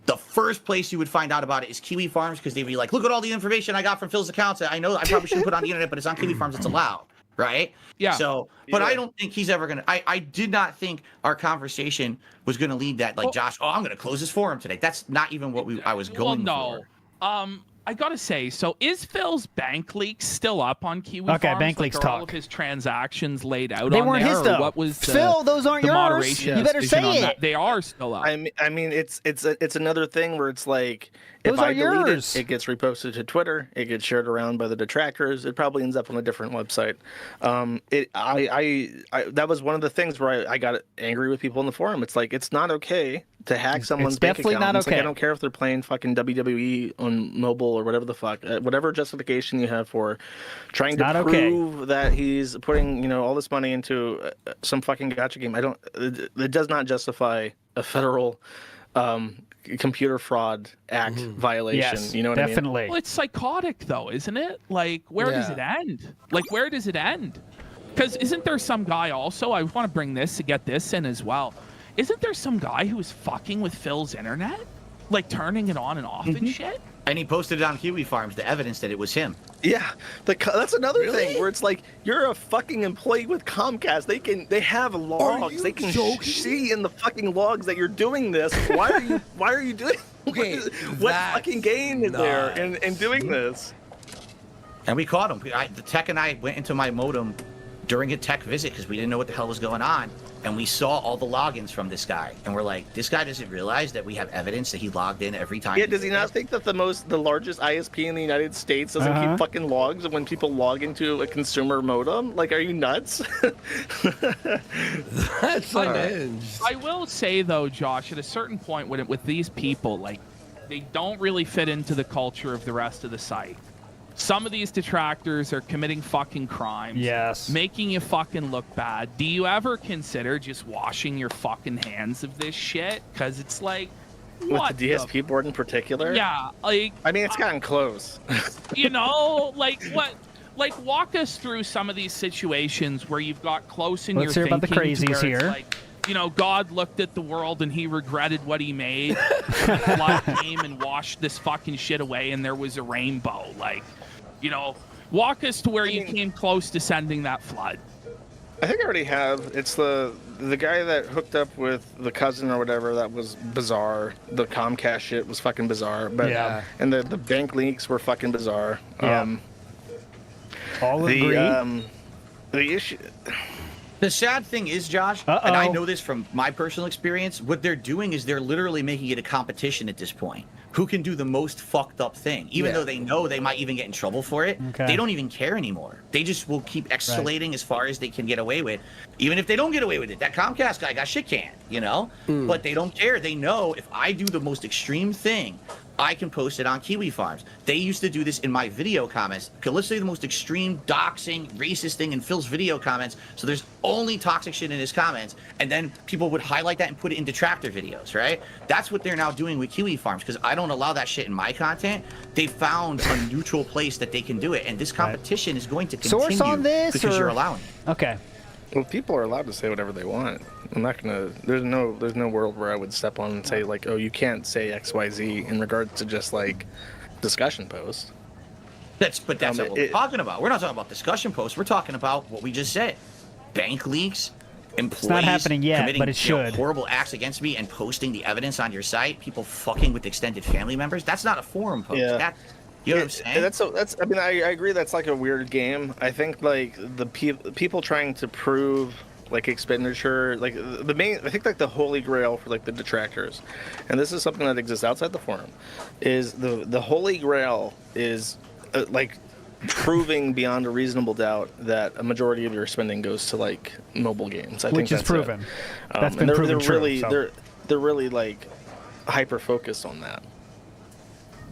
the first place you would find out about it is Kiwi Farms, because they'd be like, look at all the information I got from Phil's accounts. I know I probably shouldn't put it on the internet, but it's on Kiwi Farms. It's allowed, right? Yeah. So, but I don't think he's ever going to, I did not think our conversation was going to lead that, like, Josh, I'm going to close this forum today. That's not even what I was going no. for. I gotta say, so is Phil's bank leaks still up on Kiwi Okay, Farms? bank Like, leaks are all talk. of his transactions laid out They on weren't there, his or though. what was Phil, those aren't the yours. moderation You better decision say on it. that? They are still up. I mean, it's another thing where it's like, Those if I are delete yours. it gets reposted to Twitter. It gets shared around by the detractors. It probably ends up on a different website. That was one of the things where I got angry with people in the forum. It's like, it's not okay to hack someone's bank definitely account. not It's like, okay. I don't care if they're playing fucking WWE on mobile or whatever the fuck, whatever justification you have for trying to not okay. prove that he's putting all this money into some fucking gotcha game. It does not justify a federal computer fraud act violation. Yes, you know what I mean? definitely. Well, it's psychotic, though, isn't it? Like, where does it end? Like, where does it end? Because isn't there some guy also? I want to bring this to get this in as well. Isn't there some guy who was fucking with Phil's internet, like turning it on and off and shit? And he posted it on Kiwi Farms, the evidence that it was him. Yeah, that's another thing where it's like, you're a fucking employee with Comcast. They have logs. They can see in the fucking logs that you're doing this. Why are you doing? Okay, what that's fucking gain is there in doing this? And we caught him. The tech and I went into my modem during a tech visit because we didn't know what the hell was going on, and we saw all the logins from this guy, and we're like, this guy doesn't realize that we have evidence that he logged in every time. Yeah, does he not think that the largest ISP in the United States doesn't keep fucking logs when people log into a consumer modem? Like, are you nuts? That's unhinged. I will say though, Josh, at a certain point with these people, like, they don't really fit into the culture of the rest of the site. Some of these detractors are committing fucking crimes. Yes. Making you fucking look bad. Do you ever consider just washing your fucking hands of this shit? Because it's like, what? With the DSP board in particular? Yeah, like... I mean, it's gotten close. You know, like, what... Like, walk us through some of these situations where you've got close in Let's your hear about the thinking to crazies where it's here. like, you know, God looked at the world and he regretted what he made. The flood came and washed this fucking shit away and there was a rainbow. Like, you know, walk us to where you came close to sending that flood. I think I already have. It's the guy that hooked up with the cousin or whatever. That was bizarre. The Comcast shit was fucking bizarre. But Yeah. And the bank leaks were fucking bizarre. Yeah. All agree. The issue. The sad thing is, Josh, and I know this from my personal experience, what they're doing is they're literally making it a competition at this point. Who can do the most fucked up thing? Even though they know they might even get in trouble for it, they don't even care anymore. They just will keep escalating as far as they can get away with. Even if they don't get away with it, that Comcast guy got shit canned, you know? But they don't care. They know if I do the most extreme thing, I can post it on Kiwi Farms. They used to do this in my video comments. Okay, let's say the most extreme doxing, racist thing in Phil's video comments. So there's only toxic shit in his comments. And then people would highlight that and put it in detractor videos, right? That's what they're now doing with Kiwi Farms because I don't allow that shit in my content. They found a neutral place that they can do it. And this competition is going to continue Source on this, because or... you're allowing it. Okay. Well, people are allowed to say whatever they want. I'm not gonna. There's no world where I would step on and say like, oh, you can't say X, Y, Z in regards to just like discussion posts. That's not what we're talking about. We're not talking about discussion posts. We're talking about what we just said: bank leaks, employees not happening yet, committing, but it should. Horrible acts against me and posting the evidence on your site. People fucking with extended family members. That's not a forum post. Yeah. You know what I'm saying? That's. I mean, I agree. That's like a weird game. I think like the people trying to prove like expenditure, like the main. I think like the holy grail for like the detractors, and this is something that exists outside the forum, is the holy grail is like proving beyond a reasonable doubt that a majority of your spending goes to like mobile games. I think Which is that's proven. That's been they're, proven they're true. really So. they're really like hyper focused on that.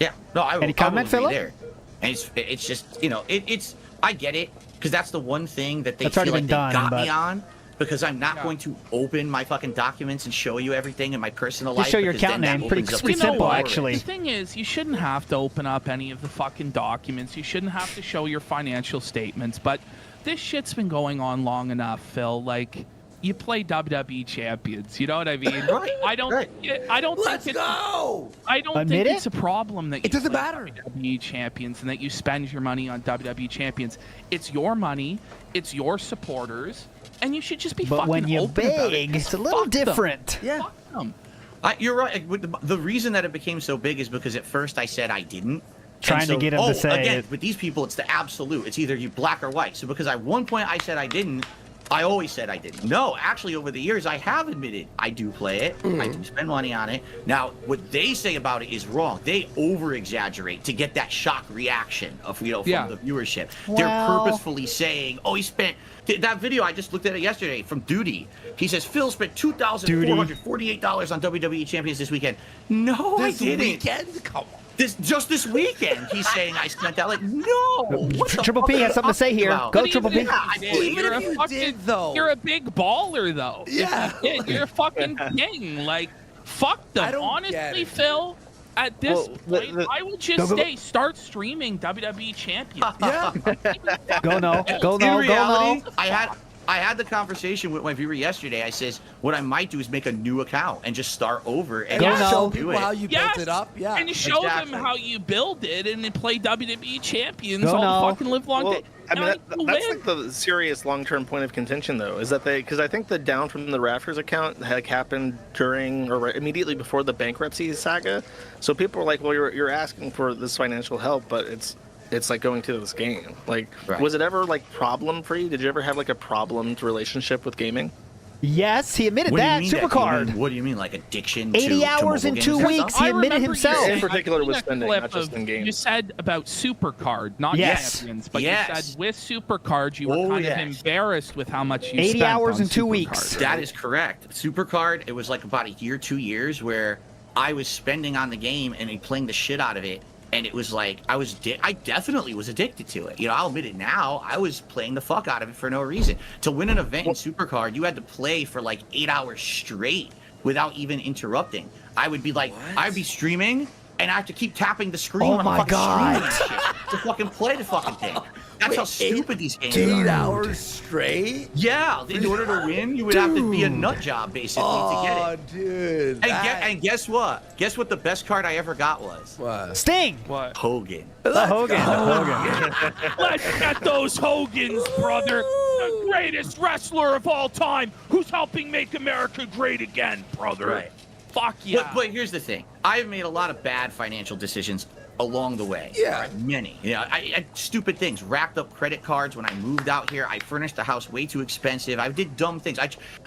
Yeah. No, I Any comment, agree Philip? there. And it's just, you know, it's I get it because that's the one thing that they That's feel already like been they done, got but- me on because I'm not going to open my fucking documents and show you everything in my personal Just life. show your because account then that name. Pretty opens up pretty the simple, door. actually. The thing is, you shouldn't have to open up any of the fucking documents. You shouldn't have to show your financial statements. But this shit's been going on long enough, Phil. Like, you play WWE champions. You know what I mean? Right, I don't. right. I don't Let's think it's. go! I don't Admit think it? it's a problem that you It doesn't play matter. WWE champions and that you spend your money on WWE champions. It's your money. It's your supporters, and you should just be But fucking when you open about it, beg, 'cause it's a little fuck them. different. Yeah. Fuck them. You're right. Like, with the reason that it became so big is because at first I said I didn't. Trying And to get him to say again, it. with these people, it's the absolute. It's either you black or white. So because at one point I said I didn't, I always said I didn't. No, actually, over the years, I have admitted I do play it. I do spend money on it. Now, what they say about it is wrong. They over-exaggerate to get that shock reaction of from the viewership. They're Well- purposefully saying, "Oh, he spent." That video I just looked at it yesterday from Duty. He says Phil spent $2,448 on WWE Champions this weekend. No, I This didn't. weekend? Come on. This weekend, he's saying I spent that. Like, no. What the Triple fuck P are has you something to say talking here. about? Go But Triple even P. if you did, Even you're if a you fucking, did, though. You're a big baller, though. If Yeah. you did, you're a fucking king. Like, fuck I them. don't Honestly, get it. Phil, at this Well, point, I would just say start streaming WWE Champions. Yeah. Go no. Go In no. Go reality, no. I had the conversation with my viewer yesterday. I says, what I might do is make a new account and just start over and Go just no. Show do people it. how you Yes, built it up. Yeah. and show Exactly. them how you build it, and then play WWE Champions Go all no. fucking live long Well, day. I mean, Now that's you like win. the serious long-term point of contention, though, is that because I think the down from the rafters account had happened during or immediately before the bankruptcy saga. So people were like, well, you're asking for this financial help, but it's it's like going to this game. Like, Right. was it ever like problem free? Did you ever have like a problemed relationship with gaming? Yes, he admitted What do you that. mean Supercard. What do you mean, like addiction? 80 to hours in mobile 2 games and weeks. stuff? He I admitted remember himself. You saying- In particular I've with seen a spending, clip not just of- in games. You said about Supercard, not Yes. champions, but Yes. you said with Supercard you were Oh, kind yes. of embarrassed with how much you 80 spent hours on in 2 Supercard. weeks. That is correct. Supercard, it was like about a year, 2 years where I was spending on the game and playing the shit out of it. And it was like, I definitely was addicted to it. You know, I'll admit it now. I was playing the fuck out of it for no reason. To win an event in Supercard, you had to play for like 8 hours straight without even interrupting. I would be like, I'd be streaming and I have to keep tapping the screen Oh when my I'm fucking God. streaming and shit to fucking play the fucking thing. That's how stupid these games 8 are. hours straight? Yeah, in order to win, you would have to be a nut job basically to get Oh, it. dude. And guess what? Guess what the best card I ever got was? What? Sting. What? Hogan. The Hogan. Let's get those Hogans, brother. The greatest wrestler of all time, who's helping make America great again, brother. Right. Fuck yeah. But here's the thing. I've made a lot of bad financial decisions along the way. Yeah. Right? Many. You know, I stupid things. Racked up credit cards when I moved out here. I furnished the house way too expensive. I did dumb things.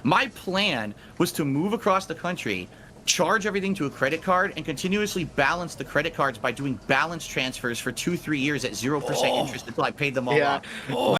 My plan was to move across the country, charge everything to a credit card, and continuously balance the credit cards by doing balance transfers for 2-3 years at 0% interest until I paid them all Yeah. off.